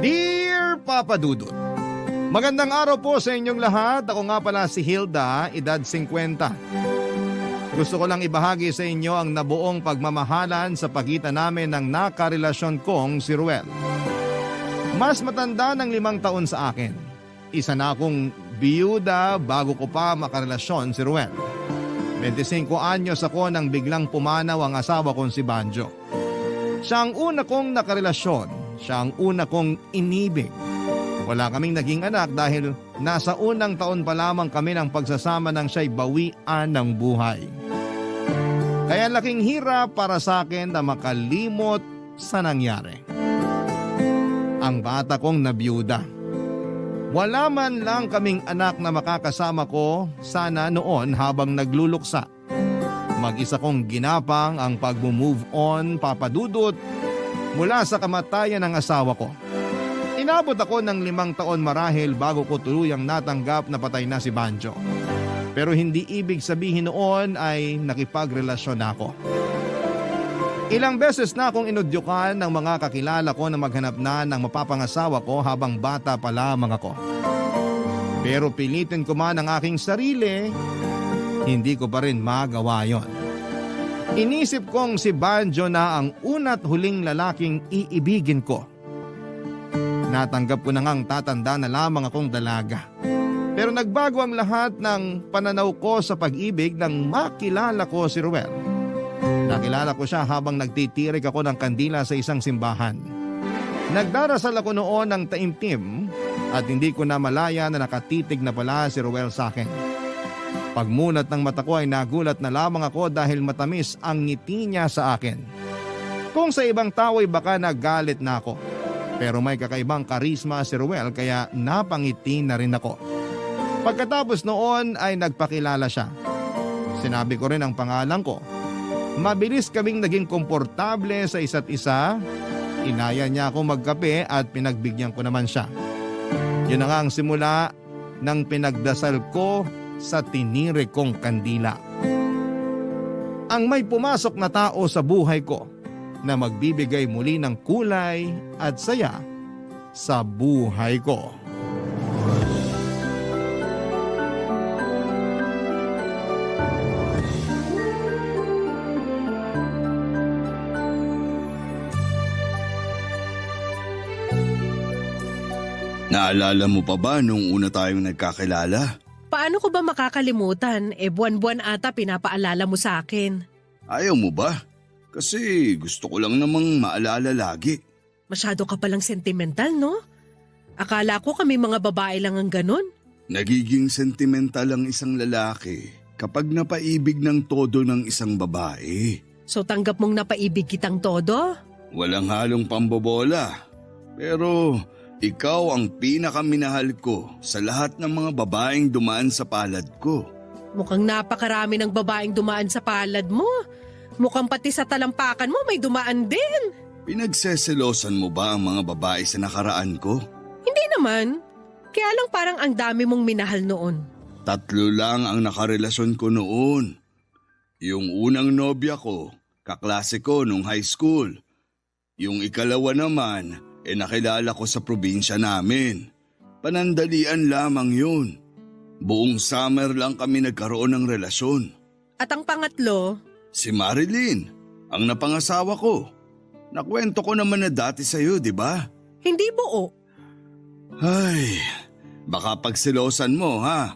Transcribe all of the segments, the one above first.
Dear Papa Dudut, magandang araw po sa inyong lahat. Ako nga pala si Hilda, edad 50. Gusto ko lang ibahagi sa inyo ang nabuong pagmamahalan sa pagitan namin ng nakarelasyon kong si Ruel. Mas matanda ng 5 taon sa akin. Isa na akong biyuda bago ko pa makarelasyon si Ruel. 25 anyos ako nang biglang pumanaw ang asawa kong si Banjo. Siya ang una kong nakarelasyon, siya ang una kong inibig. Wala kaming naging anak dahil nasa unang taon pa lamang kami ng pagsasama nang siya'y bawian ng buhay. Kaya laking hirap para sa akin na makalimot sa nangyari. Ang bata kong nabiyuda. Wala man lang kaming anak na makakasama ko sana noon habang nagluluksa. Mag-isa kong ginapang ang pag-move on, Papa Dudut, mula sa kamatayan ng asawa ko. Inabot ako ng 5 taon marahil bago ko tuluyang natanggap na patay na si Banjo. Pero hindi ibig sabihin noon ay nakipagrelasyon ako. Ilang beses na akong inudyukan ng mga kakilala ko na maghanap na ng mapapangasawa ko habang bata pa lamang ako. Pero pilitin ko man ang aking sarili, hindi ko pa rin magawa yon. Inisip kong si Banjo na ang una't huling lalaking iibigin ko. Natanggap ko na ngang tatanda na lamang akong dalaga. Pero nagbago ang lahat ng pananaw ko sa pag-ibig nang makilala ko si Ruel. Nakilala ko siya habang nagtitirik ako ng kandila sa isang simbahan. Nagdarasal ako noon ng taimtim at hindi ko na malaya na nakatitig na pala si Ruel sa akin. Pagmunat ng mata ko ay nagulat na lamang ako dahil matamis ang ngiti niya sa akin. Kung sa ibang tao ay baka nagalit na ako. Pero may kakaibang karisma si Ruel kaya napangiti na rin ako. Pagkatapos noon ay nagpakilala siya. Sinabi ko rin ang pangalan ko. Mabilis kaming naging komportable sa isa't isa. Inaya niya ako magkape at pinagbigyan ko naman siya. Yun na nga ang simula ng pinagdasal ko sa tinirik kong kandila. Ang may pumasok na tao sa buhay ko na magbibigay muli ng kulay at saya sa buhay ko. Naalala mo pa ba nung una tayong nagkakilala? Paano ko ba makakalimutan? Buwan-buwan ata pinapaalala mo sa akin. Ayaw mo ba? Kasi gusto ko lang namang maalala lagi. Masyado ka palang sentimental, no? Akala ko kami mga babae lang ang ganun. Nagiging sentimental ang isang lalaki kapag napaibig ng todo ng isang babae. So tanggap mong napaibig kitang todo? Walang halong pambobola. Pero ikaw ang pinakaminahal ko sa lahat ng mga babaeng dumaan sa palad ko. Mukhang napakarami ng babaeng dumaan sa palad mo. Mukhang pati sa talampakan mo may dumaan din. Pinagseselosan mo ba ang mga babae sa nakaraan ko? Hindi naman. Kaya lang parang ang dami mong minahal noon. 3 lang ang nakarelasyon ko noon. Yung unang nobya ko, kaklase ko nung high school. Yung ikalawa naman, nakilala ko sa probinsya namin. Panandalian lamang yun. Buong summer lang kami nagkaroon ng relasyon. At ang pangatlo? Si Marilyn, ang napangasawa ko. Nakwento ko naman na dati sa'yo, di ba? Hindi buo. Ay, baka pagsilosan mo ha.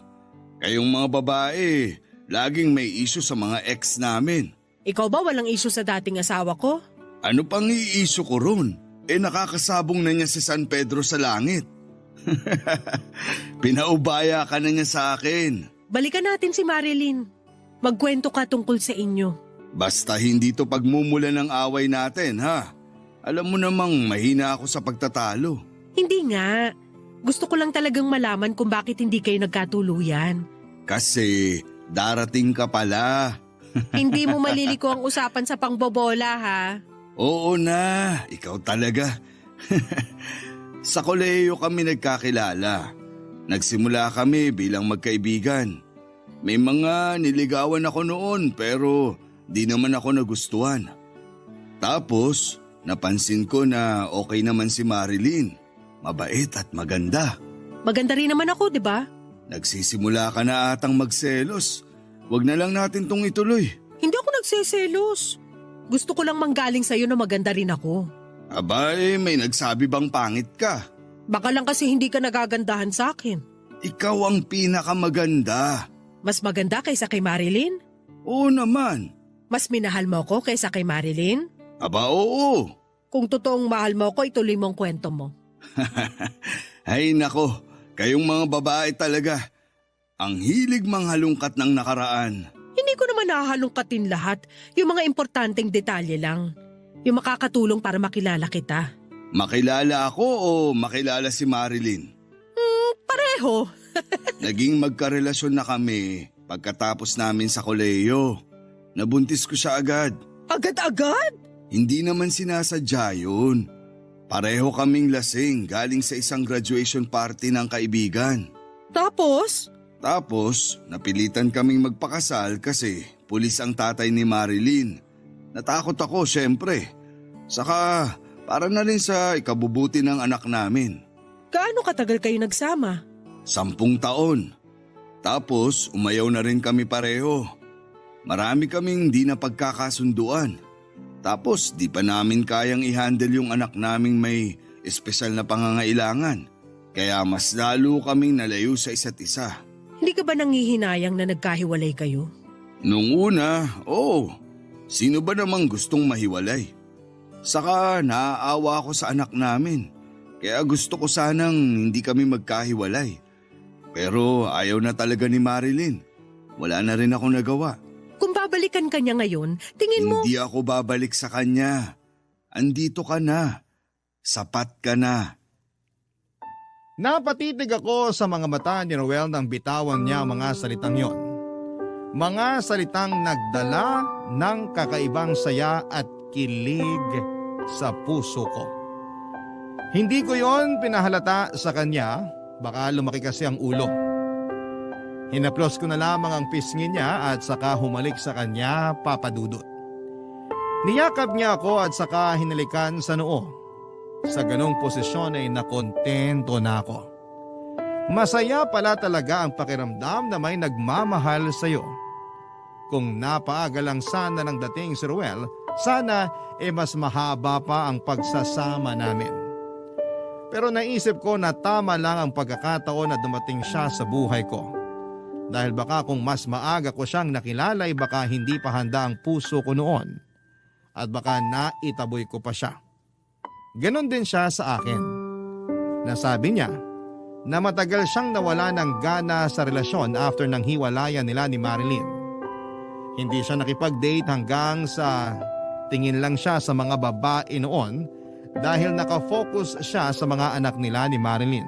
Kayong mga babae, laging may issue sa mga ex namin. Ikaw ba walang issue sa dating asawa ko? Ano pang i-issue ko ron? Nakakasabong na niya si San Pedro sa langit. Pinaubaya ka na niya sa akin. Balikan natin si Marilyn. Magkwento ka tungkol sa inyo. Basta hindi to pagmumula ng away natin, ha? Alam mo namang mahina ako sa pagtatalo. Hindi nga. Gusto ko lang talagang malaman kung bakit hindi kayo nagkatuluyan. Kasi darating ka pala. Hindi mo maliliko ang usapan sa pangbobola, ha? Oo na, ikaw talaga. Sa kolehiyo kami nagkakilala. Nagsimula kami bilang magkaibigan. May mga niligawan ako noon pero di naman ako nagustuhan. Tapos napansin ko na okay naman si Marilyn. mabait at maganda. Maganda rin naman ako, di ba? Nagsisimula ka na atang magselos. Huwag na lang natin tong ituloy. Hindi ako nagseselos. Gusto ko lang manggaling sa'yo na maganda rin ako. Abay, may nagsabi bang pangit ka? Baka lang kasi hindi ka nagagandahan sa akin. Ikaw ang pinakamaganda. Mas maganda kaysa kay Marilyn? Oo naman. Mas minahal mo ako kaysa kay Marilyn? Aba oo. Kung totoong mahal mo ako, ituloy mo ang kwento mo. Ay nako, kayong mga babae talaga. Ang hilig manghalungkat ng nakaraan. Hindi ko naman nahahalungkatin lahat. Yung mga importanteng detalye lang. Yung makakatulong para makilala kita. Makilala ako o makilala si Marilyn? Pareho. Naging magkarelasyon na kami pagkatapos namin sa kolehiyo. Nabuntis ko siya agad. Agad-agad? Hindi naman sinasadya yun. Pareho kaming lasing galing sa isang graduation party ng kaibigan. Tapos? Tapos, napilitan kaming magpakasal kasi pulis ang tatay ni Marilyn. Natakot ako syempre. Saka para na rin sa ikabubuti ng anak namin. Gaano katagal kayo nagsama? 10 taon. Tapos umayaw na rin kami pareho. Marami kaming di na pagkakasunduan. Tapos di pa namin kayang i-handle yung anak naming may espesyal na pangangailangan. Kaya mas lalo kaming nalayo sa isa't isa. Hindi ka ba nanghihinayang na nagkahiwalay kayo? Nung una, oo. Sino ba namang gustong mahiwalay? Saka naaawa ako sa anak namin. Kaya gusto ko sanang hindi kami magkahiwalay. Pero ayaw na talaga ni Marilyn. Wala na rin ako nagawa. Kung babalikan ka niya ngayon, tingin mo… Hindi ako babalik sa kanya. Andito ka na. Sapat ka na. Napatitig ako sa mga mata ni Roel nang bitawan niya ang mga salitang yon. Mga salitang nagdala ng kakaibang saya at kilig sa puso ko. Hindi ko yon pinahalata sa kanya, baka lumaki kasi ang ulo. Hinaplos ko na lamang ang pisngi niya at saka humalik sa kanya, Papa Dudut. Niyakap niya ako at saka hinalikan sa noo. Sa ganong posisyon ay nakontento na ako. Masaya pala talaga ang pakiramdam na may nagmamahal sa iyo. Kung napaaga lang sana ng dating si Ruel, sana mas mahaba pa ang pagsasama namin. Pero naisip ko na tama lang ang pagkakataon na dumating siya sa buhay ko. Dahil baka kung mas maaga ko siyang nakilala ay baka hindi pa handa ang puso ko noon. At baka naitaboy ko pa siya. Ganon din siya sa akin. Nasabi niya na matagal siyang nawala ng gana sa relasyon after ng hiwalayan nila ni Marilyn. Hindi siya nakipag-date hanggang sa tingin lang siya sa mga babae noon dahil nakafocus siya sa mga anak nila ni Marilyn.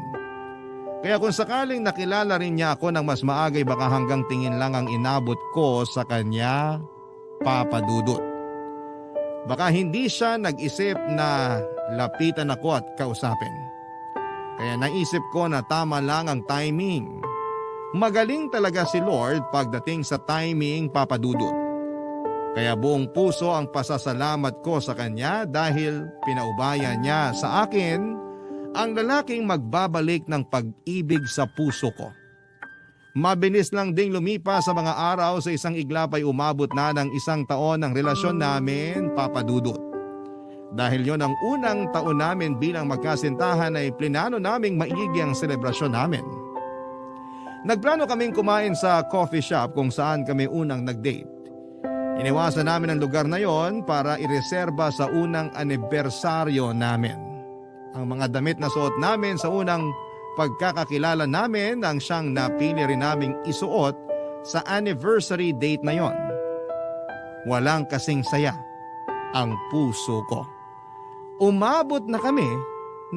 Kaya kung sakaling nakilala rin niya ako ng mas maagay baka hanggang tingin lang ang inabot ko sa kanya, Papa Dudut. Baka hindi siya nag-isip na lapitan ako at kausapin. Kaya naisip ko na tama lang ang timing. Magaling talaga si Lord pagdating sa timing, Papa Dudut. Kaya buong puso ang pasasalamat ko sa kanya dahil pinaubaya niya sa akin ang lalaking magbabalik ng pag-ibig sa puso ko. Mabilis lang ding lumipas sa mga araw, sa isang iglap ay umabot na ng 1 taon ang relasyon namin, Papa Dudut. Dahil yon ang unang taon namin bilang magkasintahan ay plinano naming maigi ang selebrasyon namin. Nagplano kaming kumain sa coffee shop kung saan kami unang nag-date. Iniwasan namin ang lugar na yon para ireserba sa unang anibersaryo namin. Ang mga damit na suot namin sa unang pagkakakilala namin ang siyang napili rin naming isuot sa anniversary date na yon. Walang kasing saya ang puso ko. Umabot na kami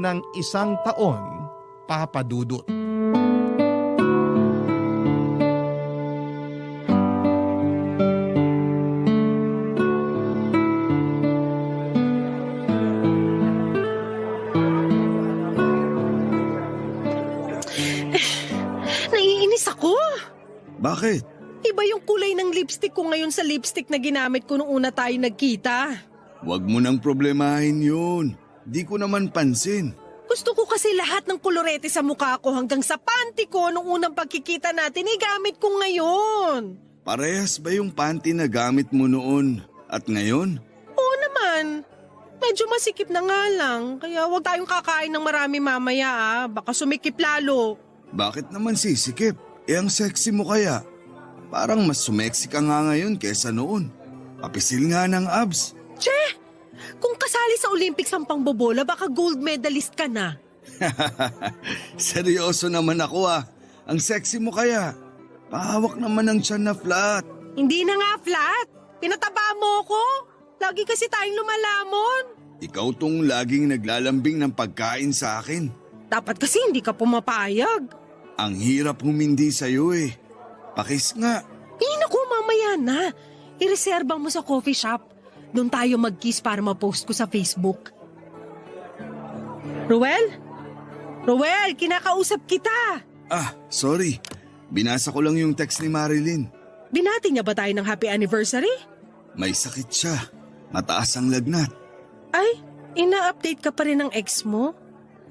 ng 1 taon, Papa Dudut. Naiinis ako. Bakit? Iba yung kulay ng lipstick ko ngayon sa lipstick na ginamit ko nung una tayo nagkita. Huwag mo nang problemahin yun. Di ko naman pansin. Gusto ko kasi lahat ng kolorete sa mukha ko hanggang sa panty ko nung unang pagkikita natin gamit ko ngayon. Parehas ba yung panty na gamit mo noon at ngayon? Oo naman. Medyo masikip na nga lang. Kaya huwag tayong kakain ng marami mamaya Baka sumikip lalo. Bakit naman sisikip? Ang sexy mo kaya. Parang mas sumeksi ka nga ngayon kesa noon. Papisil nga ng abs. Che! Kung kasali sa Olympics ang pangbobola, baka gold medalist ka na. Seryoso naman ako Ang sexy mo kaya. Pahawak naman ng tiyan na flat. Hindi na nga flat. Pinataba mo ko. Lagi kasi tayong lumalamon. Ikaw tong laging naglalambing ng pagkain sa akin. Dapat kasi hindi ka pumapayag. Ang hirap humindi sa'yo Pakis nga. Naku, mamaya na. Ireserba mo sa coffee shop. Doon tayo mag-kiss para ma-post ko sa Facebook. Ruel? Ruel, kinakausap kita. Sorry. Binasa ko lang yung text ni Marilyn. Binati niya ba tayo ng happy anniversary? May sakit siya. Mataas ang lagnat. Ay, ina-update ka pa rin ng ex mo?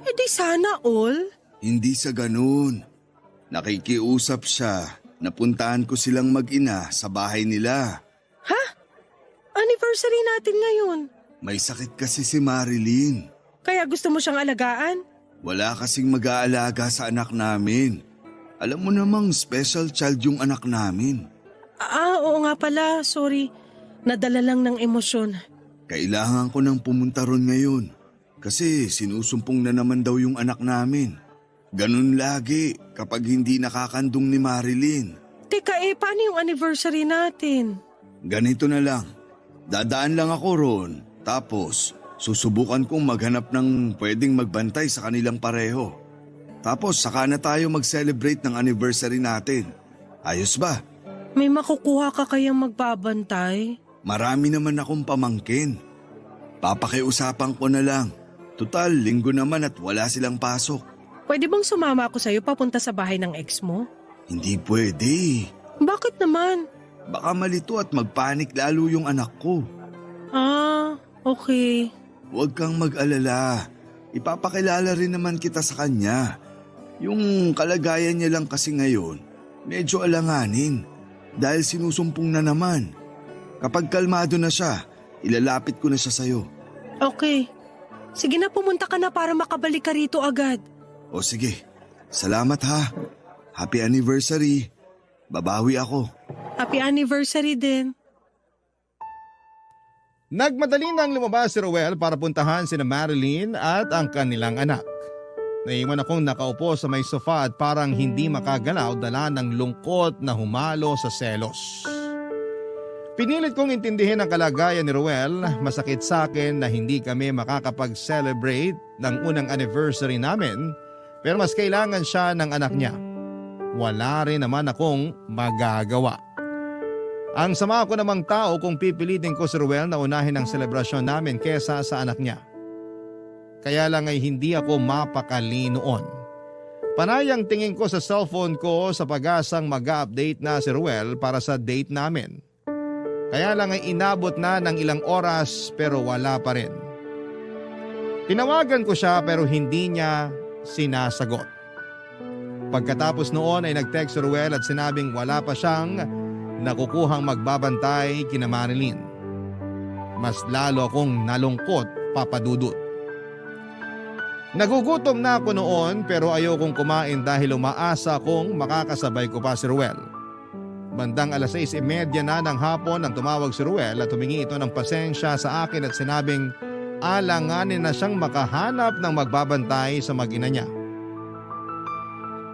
Di sana all. Hindi sa ganun. Nakikiusap siya. Napuntahan ko silang mag-ina sa bahay nila. Ha? Anniversary natin ngayon. May sakit kasi si Marilyn. Kaya gusto mo siyang alagaan? Wala kasing mag-aalaga sa anak namin. Alam mo namang special child yung anak namin. Oo nga pala. Sorry. Nadala lang ng emosyon. Kailangan ko nang pumunta ron ngayon. Kasi sinusumpong na naman daw yung anak namin. Ganun lagi kapag hindi nakakandong ni Marilyn. Teka paano yung anniversary natin? Ganito na lang. Dadaan lang ako ron. Tapos susubukan kong maghanap ng pwedeng magbantay sa kanilang pareho. Tapos saka na tayo mag-celebrate ng anniversary natin. Ayos ba? May makukuha ka kayang magbabantay? Marami naman akong pamangkin. Papakiusapan ko na lang. Tutal, linggo naman at wala silang pasok. Pwede bang sumama ako sa'yo papunta sa bahay ng ex mo? Hindi pwede. Bakit naman? Baka malito at magpanik lalo yung anak ko. Okay. Huwag kang mag-alala. Ipapakilala rin naman kita sa kanya. Yung kalagayan niya lang kasi ngayon, medyo alanganin. Dahil sinusumpong na naman. Kapag kalmado na siya, ilalapit ko na siya sa'yo. Okay. Sige na, pumunta ka na para makabalik ka rito agad. O sige, salamat ha. Happy anniversary. Babawi ako. Happy anniversary din. Nagmadali nang lumabas si Ruel para puntahan sina Marilyn at ang kanilang anak. Naiwan akong nakaupo sa may sofa at parang hindi makagalaw dala ng lungkot na humalo sa selos. Pinilit kong intindihin ang kalagayan ni Ruel. Masakit sa akin na hindi kami makakapag-celebrate ng unang anniversary namin, pero mas kailangan siya ng anak niya. Wala rin naman akong magagawa. Ang sama ko namang tao kung pipilitin ko si Ruel na unahin ang selebrasyon namin kesa sa anak niya. Kaya lang ay hindi ako mapakali noon. Panayang tingin ko sa cellphone ko sa pag-asang mag-update na si Ruel para sa date namin. Kaya lang ay inabot na ng ilang oras pero wala pa rin. Tinawagan ko siya pero hindi niya sinasagot. Pagkatapos noon ay nag-text si Ruel at sinabing wala pa siyang nakukuhang magbabantay kina Marilyn. Mas lalo akong nalungkot, Papa Dudut. Nagugutom na ako noon pero ayokong kumain dahil umaasa kong makakasabay ko pa si Ruel. Bandang 6:30 na ng hapon nang tumawag si Ruel at humingi ito ng pasensya sa akin at sinabing alanganin na siyang makahanap ng magbabantay sa mag-ina niya.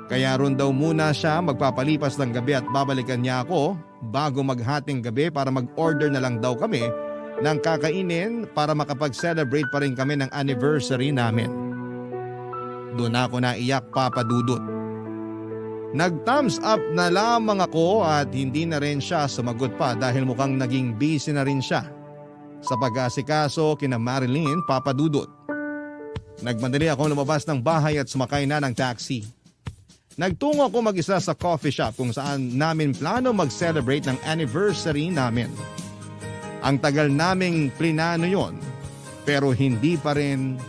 Kaya ron daw muna siya magpapalipas ng gabi at babalikan niya ako bago maghating gabi para mag-order na lang daw kami ng kakainin para makapag-celebrate pa rin kami ng anniversary namin. Doon ako naiyak, Papa Dudut. Nag-thumbs up na lamang ako at hindi na rin siya sumagot pa dahil mukhang naging busy na rin siya sa pag-asikaso kina Marilyn, Papa Dudut. Nagmadali akong lumabas ng bahay at sumakay na ng taxi. Nagtungo ako mag-isa sa coffee shop kung saan namin plano mag-celebrate ng anniversary namin. Ang tagal naming plinano yon pero hindi pa rin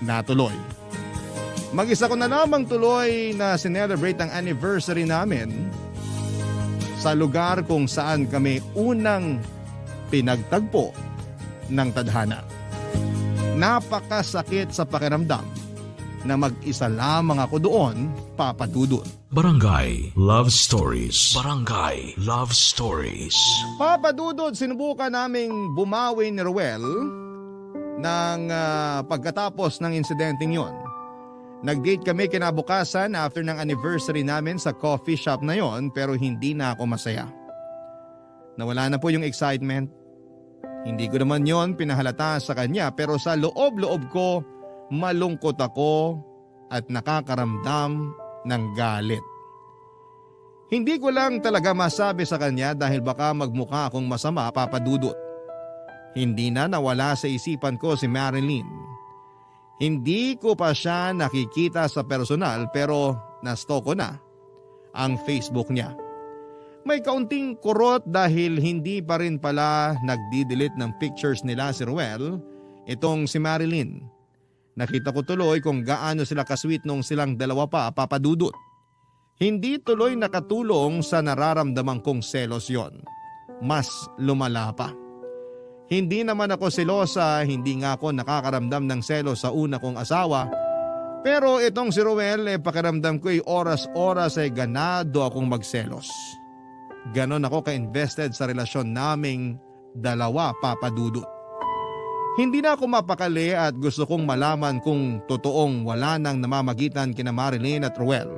natuloy. Mag-isa ko na lamang tuloy na sinelebrate ang anniversary namin sa lugar kung saan kami unang pinagtagpo ng tadhana. Napakasakit sa pakiramdam na mag-isa lamang ako doon, Papa Dudut. Barangay Love Stories. Barangay Love Stories. Papa Dudut, sinubukan naming bumawi ni Ruel ng pagkatapos ng insidenteng yon. Nag-date kami kinabukasan after ng anniversary namin sa coffee shop na yon, pero hindi na ako masaya. Nawala na po yung excitement. Hindi ko naman yon pinahalata sa kanya, pero sa loob-loob ko malungkot ako at nakakaramdam ng galit. Hindi ko lang talaga masabi sa kanya dahil baka magmukha akong masama, Papa Dudut. Hindi na nawala sa isipan ko si Marilyn. Hindi ko pa siya nakikita sa personal pero na-stalk ko na ang Facebook niya. May kaunting kurot dahil hindi pa rin pala nagdi-delete ng pictures nila si Ruel, itong si Marilyn. Nakita ko tuloy kung gaano sila kasweet nung silang dalawa pa, Papa Dudut. Hindi tuloy nakatulong sa nararamdaman kong selos yon. Mas lumala pa. Hindi naman ako selosa, hindi nga ako nakakaramdam ng selos sa una kong asawa. Pero itong si Ruel, pakiramdam ko oras-oras ay ganado akong magselos. Ganon ako ka-invested sa relasyon naming dalawa, Papa Dudut. Hindi na ako mapakali at gusto kong malaman kung totoong wala nang namamagitan kina Marilyn at Ruel.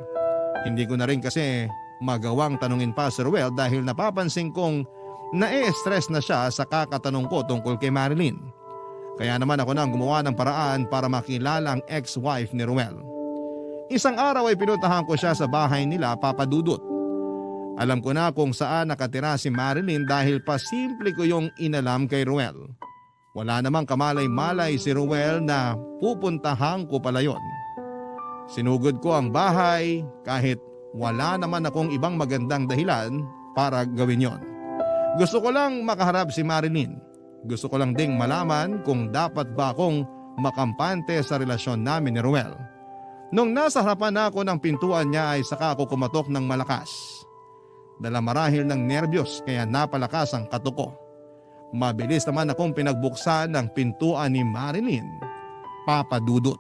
Hindi ko na rin kasi magawang tanungin pa si Ruel dahil napapansin kong na-stress na siya sa kakatanong ko tungkol kay Marilyn. Kaya naman ako nang gumawa ng paraan para makilala ang ex-wife ni Ruel. Isang araw ay pinuntahan ko siya sa bahay nila, Papa Dudut. Alam ko na kung saan nakatira si Marilyn dahil pasimple ko yung inalam kay Ruel. Wala namang kamalay-malay si Ruel na pupuntahan ko pala yon. Sinugod ko ang bahay kahit wala naman akong ibang magandang dahilan para gawin yon. Gusto ko lang makaharap si Marilyn. Gusto ko lang ding malaman kung dapat ba akong makampante sa relasyon namin ni Ruel. Nung nasa harapan ako ng pintuan niya ay saka ako kumatok ng malakas. Dala marahil ng nerbiyos kaya napalakas ang katuko. Mabilis naman akong pinagbuksan ng pintuan ni Marilyn, Papa Dudut.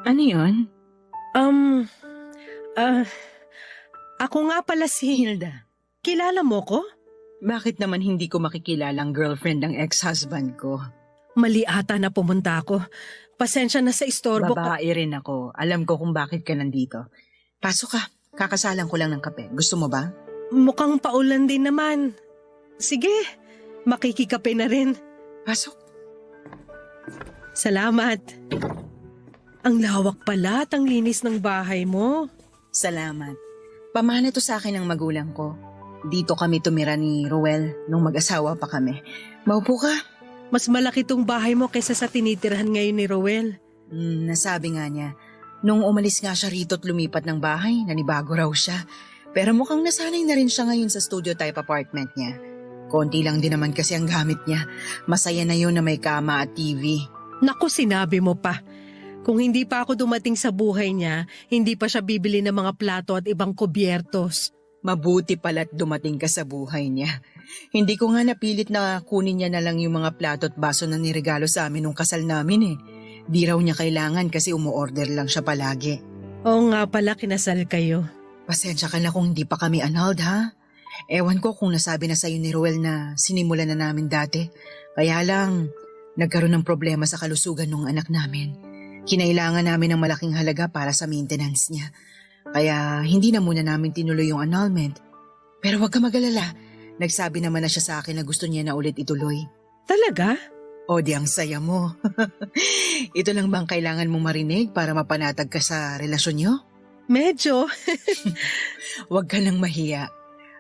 Ano yun? Ako nga pala si Hilda. Kilala mo ko? Bakit naman hindi ko makikilala ang girlfriend ng ex-husband ko? Mali ata na pumunta ako. Pasensya na sa istorbo ka. Babae rin ako. Alam ko kung bakit ka nandito. Pasok ka. Kakasalan ko lang ng kape. Gusto mo ba? Mukhang paulan din naman. Sige, makikikape na rin. Pasok. Salamat. Ang lawak pala at ang linis ng bahay mo. Salamat. Pamana to sa akin ng magulang ko. Dito kami tumira ni Ruel nung mag-asawa pa kami. Maupo ka. Mas malaki tong bahay mo kaysa sa tinitirahan ngayon ni Ruel. Nasabi nga niya. Nung umalis nga siya rito at lumipat ng bahay, nanibago raw siya. Pero mukhang nasanay na rin siya ngayon sa studio type apartment niya. Konti lang din naman kasi ang gamit niya. Masaya na yun na may kama at TV. Naku, sinabi mo pa. Kung hindi pa ako dumating sa buhay niya, hindi pa siya bibili ng mga plato at ibang kubyertos. Mabuti pala't dumating ka sa buhay niya. Hindi ko nga napilit na kunin niya na lang yung mga plato at baso na niregalo sa amin nung kasal namin eh. Di raw niya kailangan kasi umu-order lang siya palagi. Oo nga pala, kinasal kayo. Pasensya ka na kung hindi pa kami annulled ha. Ewan ko kung nasabi na sa'yo ni Ruel na sinimulan na namin dati. Kaya lang, nagkaroon ng problema sa kalusugan ng anak namin. Kinailangan namin ng malaking halaga para sa maintenance niya. Kaya hindi na muna namin tinuloy yung annulment. Pero huwag ka mag-alala. Nagsabi naman na siya sa akin na gusto niya na ulit ituloy. Talaga? O di ang saya mo. Ito lang bang kailangan mong marinig para mapanatag ka sa relasyon niyo? Medyo. Huwag ka nang mahiya.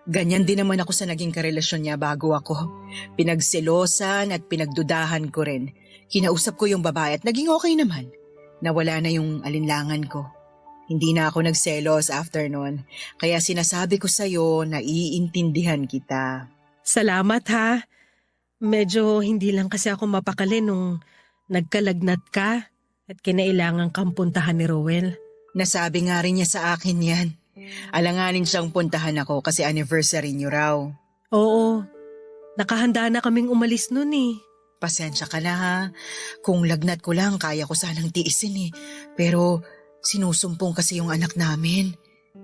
Ganyan din naman ako sa naging karelasyon niya bago ako. Pinagselosan at pinagdudahan ko rin. Kinausap ko yung babae at naging okay naman. Nawala na yung alinlangan ko. Hindi na ako nagselos after nun. Kaya sinasabi ko sa'yo na iintindihan kita. Salamat ha. Medyo hindi lang kasi ako mapakali nung nagkalagnat ka at kinailangan kang puntahan ni Rowel. Nasabi nga rin niya sa akin yan. Alanganin siyang puntahan ako kasi anniversary niyo raw. Oo, nakahanda na kaming umalis nun eh. Pasensya ka na ha. Kung lagnat ko lang, kaya ko sanang tiisin eh. Pero sinusumpong kasi yung anak namin.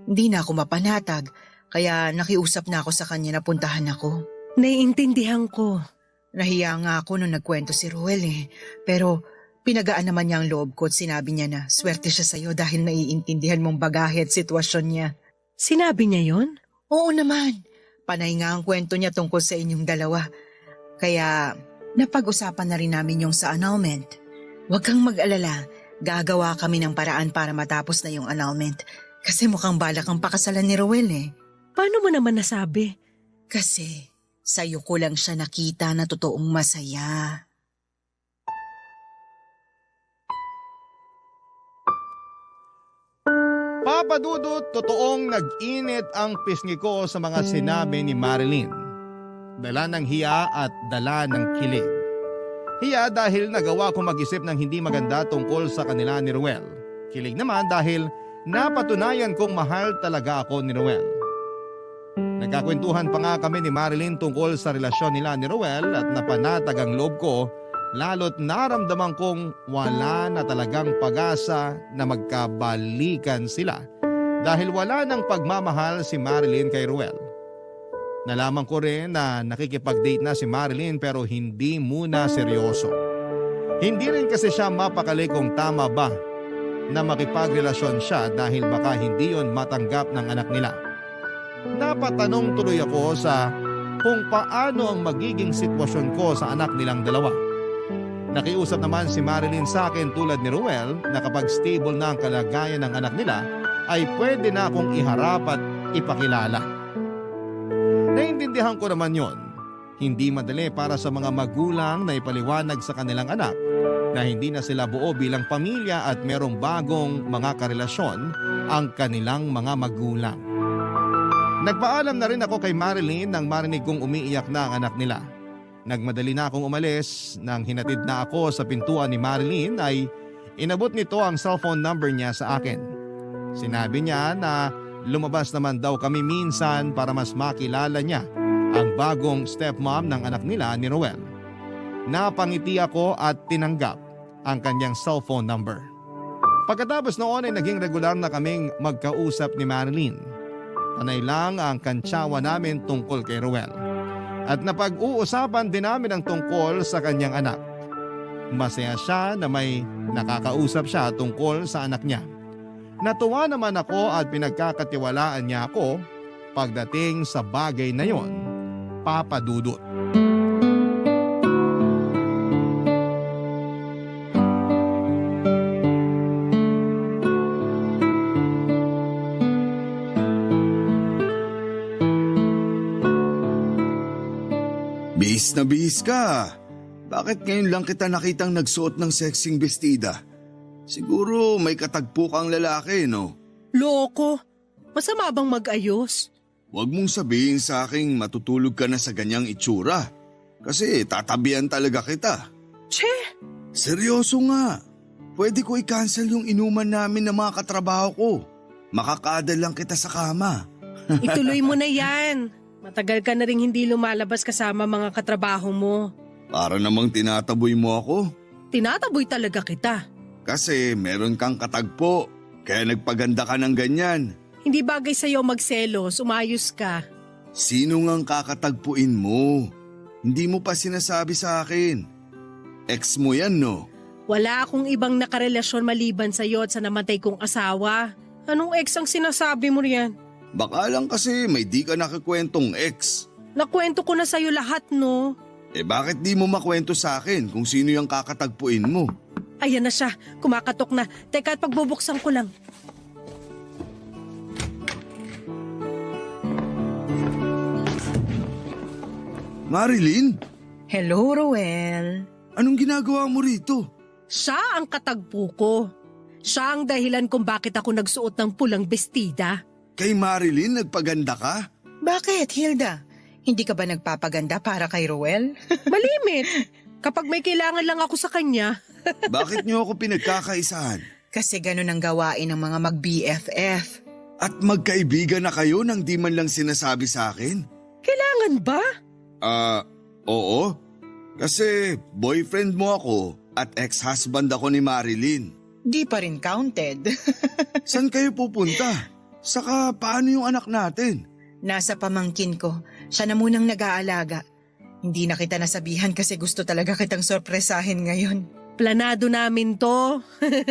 Hindi na ako mapanatag, kaya nakiusap na ako sa kanya na puntahan ako. Naiintindihan ko. Nahiya nga ako nung nagkwento si Ruel eh. Pero pinagaan naman niya ang loob ko at sinabi niya na swerte siya sa'yo dahil naiintindihan mong bagahe at sitwasyon niya. Sinabi niya yon? Oo naman. Panay nga ang kwento niya tungkol sa inyong dalawa. Kaya napag-usapan na rin namin yung sa annulment. Huwag kang mag-alala. Gagawa kami ng paraan para matapos na yung annulment. Kasi mukhang balak ang pakasalan ni Rowel eh. Paano mo naman nasabi? Kasi sa'yo ko lang siya nakita na totoong masaya. Papa Dudut, totoong nag-init ang pisngi ko sa mga sinabi ni Marilyn. Dala ng hiya at dala ng kilig. Hiya dahil nagawa ko mag-isip ng hindi maganda tungkol sa kanila ni Ruel. Kilig naman dahil napatunayan kong mahal talaga ako ni Ruel. Nagkakwentuhan pa nga kami ni Marilyn tungkol sa relasyon nila ni Ruel at napanatag ang loob ko, lalo't naramdaman kong wala na talagang pag-asa na magkabalikan sila dahil wala ng pagmamahal si Marilyn kay Ruel. Nalaman ko rin na nakikipag-date na si Marilyn pero hindi muna seryoso. Hindi rin kasi siya mapakali kung tama ba na makipagrelasyon siya dahil baka hindi yon matanggap ng anak nila. Napatanong tuloy ako sa kung paano ang magiging sitwasyon ko sa anak nilang dalawa. Nakiusap naman si Marilyn sa akin tulad ni Ruel na kapag stable na ang kalagayan ng anak nila ay pwede na akong iharap at ipakilala. Naintindihan ko naman yon. Hindi madali para sa mga magulang na ipaliwanag sa kanilang anak na hindi na sila buo bilang pamilya at merong bagong mga karelasyon ang kanilang mga magulang. Nagpaalam na rin ako kay Marilyn nang marinig kong umiiyak na ang anak nila. Nagmadali na akong umalis. Nang hinatid na ako sa pintuan ni Marilyn ay inabot nito ang cellphone number niya sa akin. Sinabi niya na lumabas naman daw kami minsan para mas makilala niya ang bagong stepmom ng anak nila ni Ruel. Napangiti ako at tinanggap ang kanyang cellphone number. Pagkatapos noon ay naging regular na kaming magkausap ni Marilyn. Panay lang ang kantsawa namin tungkol kay Ruel. At napag-uusapan din namin ang tungkol sa kanyang anak. Masaya siya na may nakakausap siya tungkol sa anak niya. Natuwa naman ako at pinagkakatiwalaan niya ako pagdating sa bagay na yon, Papa Dudut. Bihis na bihis ka. Bakit ngayon lang kita nakitang nagsuot ng sexing bestida? Siguro may katagpo kang lalaki, no? Loko, masama bang mag-ayos? Huwag mong sabihin sa aking matutulog ka na sa ganyang itsura. Kasi tatabihan talaga kita. Che! Seryoso nga. Pwede ko i-cancel yung inuman namin ng mga katrabaho ko. Makakaadal lang kita sa kama. Ituloy mo na yan. Matagal ka na rin hindi lumalabas kasama mga katrabaho mo. Para namang tinataboy mo ako. Tinataboy talaga kita. Kasi meron kang katagpo. Kaya nagpaganda ka ng ganyan. Hindi bagay sa'yo magselos, umayos ka. Sino ngang kakatagpuin mo? Hindi mo pa sinasabi sa akin. Ex mo yan, no? Wala akong ibang nakarelasyon maliban sa'yo at sa namatay kong asawa. Anong ex ang sinasabi mo riyan? Baka lang kasi may di ka nakikwentong ex. Nakwento ko na sa'yo lahat, no? Bakit di mo makwento sa akin kung sino yung kakatagpuin mo? Ayan na siya, kumakatok na. Teka at pagbubuksan ko lang. Marilyn, Hello, Roel. anong ginagawa mo rito? Siya ang katagpo ko. Siya ang dahilan kung bakit ako nagsuot ng pulang bestida. Kay Marilyn, nagpaganda ka? Bakit, Hilda? Hindi ka ba nagpapaganda para kay Roel? Malimit. Kapag may kailangan lang ako sa kanya. Bakit niyo ako pinagkakaisahan? Kasi ganun ang gawain ng mga mag-BFF. At magkaibigan na kayo nang di man lang sinasabi sa akin? Kailangan ba? Oo. Kasi boyfriend mo ako at ex-husband ako ni Marilyn. Di pa rin counted. Saan kayo pupunta? Saka paano yung anak natin? Nasa pamangkin ko. Siya na munang nag-aalaga. Hindi na kita nasabihan kasi gusto talaga kitang sorpresahin ngayon. Planado namin to.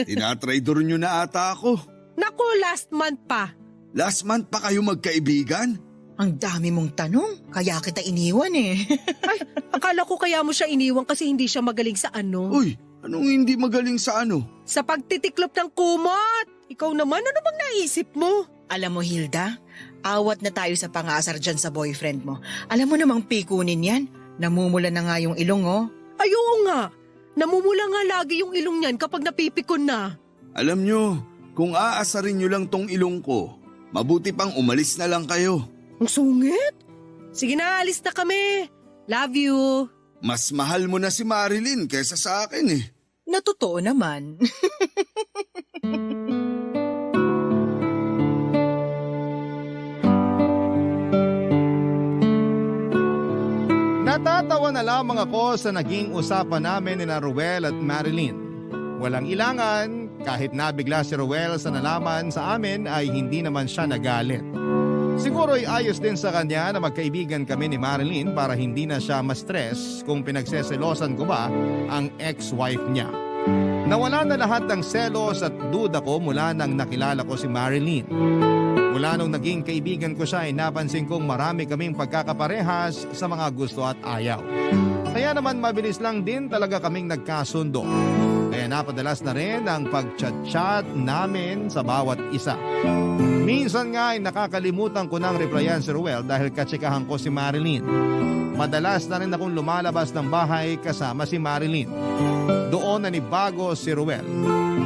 Tinatraidor nyo na ata ako. Naku, last month pa. Last month pa kayo magkaibigan? Ang dami mong tanong, kaya kita iniwan eh. Ay, akala ko kaya mo siya iniwan kasi hindi siya magaling sa ano. Uy, anong hindi magaling sa ano? Sa pagtitiklop ng kumot. Ikaw naman, ano bang naisip mo? Alam mo, Hilda, awat na tayo sa pangasar dyan sa boyfriend mo. Alam mo namang pikunin yan. Namumula na nga yung ilong, oh. Ay, oo nga. Namumula nga lagi yung ilong niyan kapag napipikon na. Alam nyo, kung aasarin nyo lang tong ilong ko, mabuti pang umalis na lang kayo. Ang sungit. Sige na, alis na kami. Love you. Mas mahal mo na si Marilyn kaysa sa akin eh. Natotoo naman. Natatawa na lamang ako sa naging usapan namin ni Ruel at Marilyn. Walang ilangan, kahit nabigla si Ruel sa nalaman sa amin ay hindi naman siya nagalit. Siguro ay ayos din sa kanya na magkaibigan kami ni Marilyn para hindi na siya ma-stress kung pinagseselosan ko ba ang ex-wife niya. Nawala na lahat ng selos at duda ko mula nang nakilala ko si Marilyn. Mula nung naging kaibigan ko siya ay napansin kong marami kaming pagkakaparehas sa mga gusto at ayaw. Kaya naman mabilis lang din talaga kaming nagkasundo. Kaya napadalas na rin ang pag-chat-chat namin sa bawat isa. Minsan nga ay nakakalimutan ko ng replyan si Ruel dahil katsikahan ko si Marilyn. Madalas na rin akong lumalabas ng bahay kasama si Marilyn. Doon nanibago si Ruel.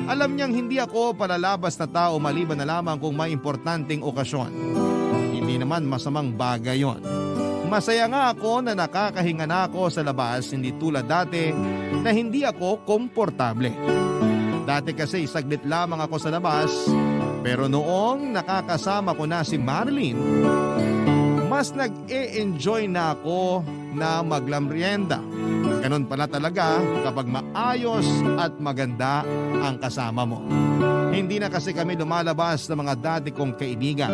Alam niyang hindi ako palalabas na tao maliban na lamang kung may importanteng okasyon. Hindi naman masamang bagay yon. Masaya nga ako na nakakahinga na ako sa labas, hindi tulad dati na hindi ako komportable. Dati kasi saglit lamang ako sa labas, pero noong nakakasama ko na si Marilyn, mas nag-e-enjoy na ako na maglamrienda. Ganon pala talaga kapag maayos at maganda ang kasama mo. Hindi na kasi kami lumalabas ng mga dati kong kaibigan.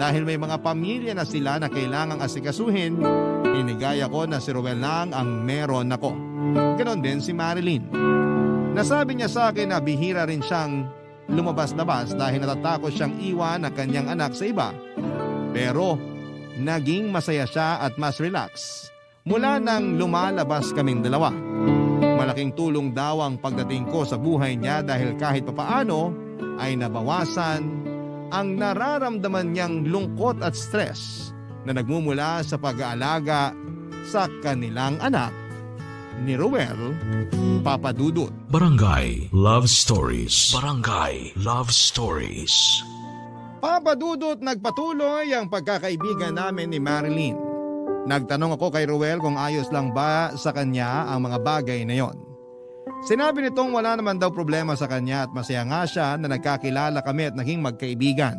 Dahil may mga pamilya na sila na kailangang asikasuhin, inigaya ko na si Ruel lang ang meron ako. Ganon din si Marilyn. Nasabi niya sa akin na bihira rin siyang lumabas-labas dahil natatakot siyang iwan ang kanyang anak sa iba. Pero naging masaya siya at mas relax mula nang lumalabas kaming dalawa. Malaking tulong daw ang pagdating ko sa buhay niya dahil kahit papaano ay nabawasan ang nararamdaman niyang lungkot at stress na nagmumula sa pag-aalaga sa kanilang anak ni Ruel, Papa Dudut. Barangay Love Stories. Barangay Love Stories. Papa Dudut, nagpatuloy ang pagkakaibigan namin ni Marilyn. Nagtanong ako kay Ruel kung ayos lang ba sa kanya ang mga bagay na yon. Sinabi nitong wala naman daw problema sa kanya at masaya nga siya na nagkakilala kami at naging magkaibigan.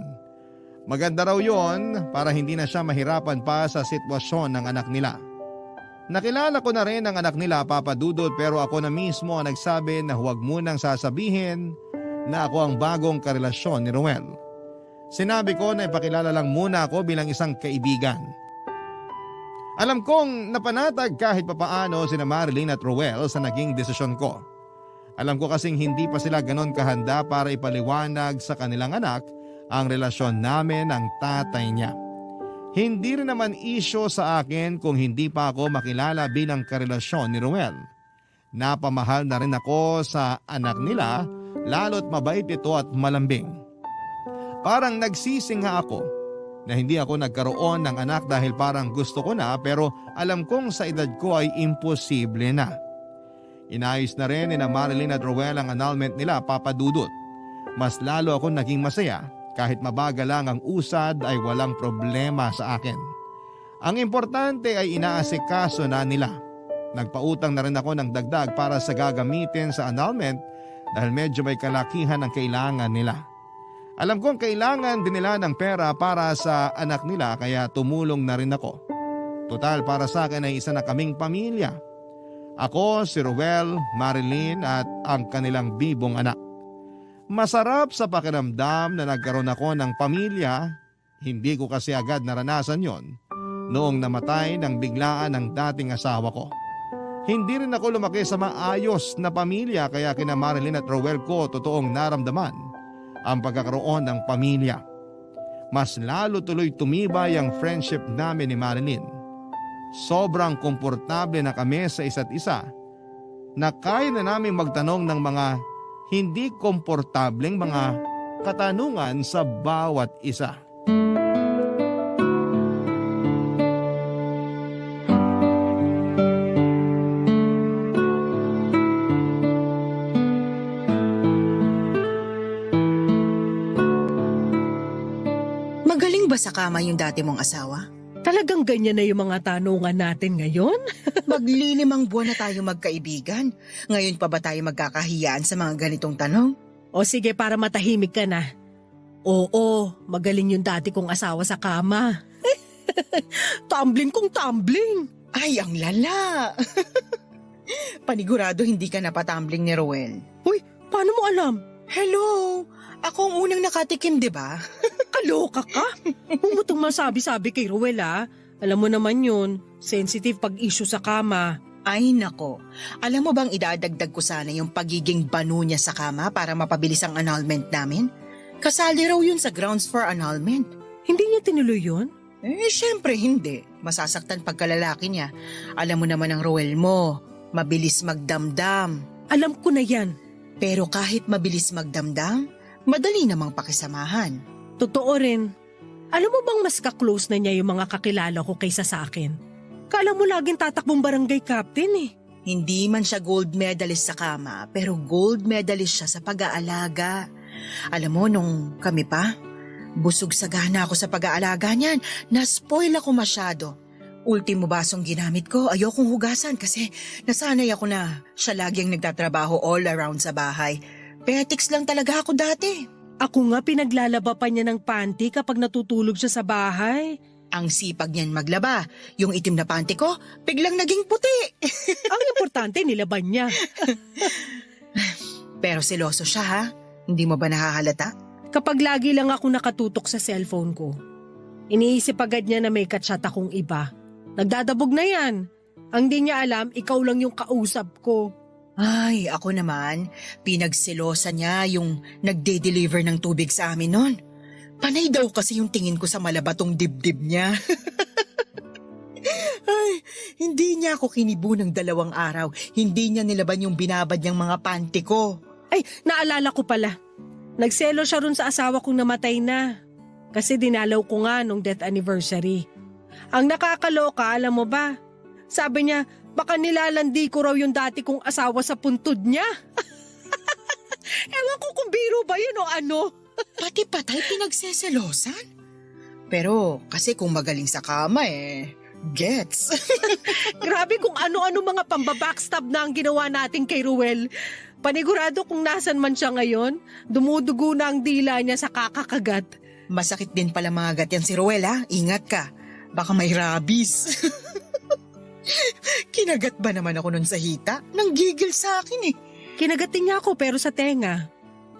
Maganda raw yon para hindi na siya mahirapan pa sa sitwasyon ng anak nila. Nakilala ko na rin ang anak nila, Papa Dudut, pero ako na mismo ang nagsabi na huwag munang sasabihin na ako ang bagong karelasyon ni Ruel. Sinabi ko na ipakilala lang muna ako bilang isang kaibigan. Alam kong napanatag kahit papaano sina Marilyn at Ruel sa naging desisyon ko. Alam ko kasing hindi pa sila ganon kahanda para ipaliwanag sa kanilang anak ang relasyon namin ng tatay niya. Hindi rin naman isyo sa akin kung hindi pa ako makilala bilang karelasyon ni Ruel. Napamahal na rin ako sa anak nila, lalo't mabait ito at malambing. Parang nagsisi nga ako na hindi ako nagkaroon ng anak dahil parang gusto ko na pero alam kong sa edad ko ay imposible na. Inayos na rin ni na Marilyn at Roel ang annulment nila, Papa Dudut. Mas lalo ako naging masaya kahit mabagal lang ang usad ay walang problema sa akin. Ang importante ay inaasikaso na nila. Nagpautang na rin ako ng dagdag para sa gagamitin sa annulment dahil medyo may kalakihan ang kailangan nila. Alam kong kailangan din nila ng pera para sa anak nila kaya tumulong na rin ako. Total para sa akin ay isa na kaming pamilya. Ako, si Roel, Marilyn at ang kanilang bibong anak. Masarap sa pakiramdam na nagkaroon ako ng pamilya. Hindi ko kasi agad naranasan yon noong namatay ng biglaan ng dating asawa ko. Hindi rin ako lumaki sa maayos na pamilya kaya kina Marilyn at Roel ko totoong naramdaman ang pagkakaroon ng pamilya. Mas lalo tuloy tumibay ang friendship namin ni Marilyn. Sobrang komportable na kami sa isa't isa na kaya na namin magtanong ng mga hindi komportableng mga katanungan sa bawat isa. Magaling ba sa kama yung dati mong asawa? Talagang ganyan na yung mga tanungan natin ngayon? Maglilimang buwan na tayo magkaibigan. Ngayon pa ba tayo magkakahiyaan sa mga ganitong tanong? O sige, para matahimik ka na. Oo, magaling yung dati kong asawa sa kama. Tumbling kong tumbling. Ay, ang lala! Panigurado hindi ka napatumbling ni Roel. Uy, paano mo alam? Hello! Ako ang unang nakatikim, di ba? Kaloka ka? Humutong masabi-sabi kay Roel ah. Alam mo naman yun, sensitive pag issue sa kama. Ay nako, alam mo bang idadagdag ko sana yung pagiging banu niya sa kama para mapabilis ang annulment namin? Kasali raw yun sa grounds for annulment. Hindi niya tinuloy yun? Syempre hindi. Masasaktan pagkalalaki niya. Alam mo naman ang Roel mo, mabilis magdamdam. Alam ko na yan. Pero kahit mabilis magdamdam, madali namang pakisamahan. Totoo rin. Alam mo bang mas ka-close na niya yung mga kakilala ko kaysa sa akin? Kala mo laging tatakbong barangay captain eh. Hindi man siya gold medalist sa kama, pero gold medalist siya sa pag-aalaga. Alam mo, nung kami pa, busog sagana ako sa pag-aalaga niyan. Na-spoil ako masyado. Ultimo basong ginamit ko, ayokong hugasan kasi nasanay ako na siya laging nagtatrabaho all around sa bahay. Petics lang talaga ako dati. Ako nga pinaglalaba pa niya ng panty kapag natutulog siya sa bahay. Ang sipag niyan maglaba. Yung itim na panty ko, biglang naging puti. Ang importante, nilaban niya. Pero seloso siya ha? Hindi mo ba nahahalata? Kapag lagi lang ako nakatutok sa cellphone ko, iniisip agad niya na may kachat akong iba. Nagdadabog na yan. Ang di niya alam, ikaw lang yung kausap ko. Ay, ako naman, pinagselosa niya yung nagde-deliver ng tubig sa amin nun. Panay daw kasi yung tingin ko sa malabatong dibdib niya. Ay, hindi niya ako kinibo ng 2 araw. Hindi niya nilaban yung binabad niyang mga panty ko. Ay, naalala ko pala. Nagselo siya ron sa asawa kong namatay na. Kasi dinalaw ko nga nung death anniversary. Ang nakakaloka, alam mo ba? Sabi niya, baka nilalandi ko raw yung dati kong asawa sa puntod niya. Ewan ko kung biro ba yun o ano. Pati patay pinagseselosan? Pero kasi kung magaling sa kama gets. Grabe kung ano-ano mga pambabackstab na ang ginawa natin kay Ruel. Panigurado kung nasan man siya ngayon, dumudugo na ang dila niya sa kakakagat. Masakit din pala mga gat yan si Roel ha. Ingat ka. Baka may rabies. Kinagat ba naman ako nun sa hita? Nanggigil sa akin eh. Kinagatin niya ako pero sa tenga.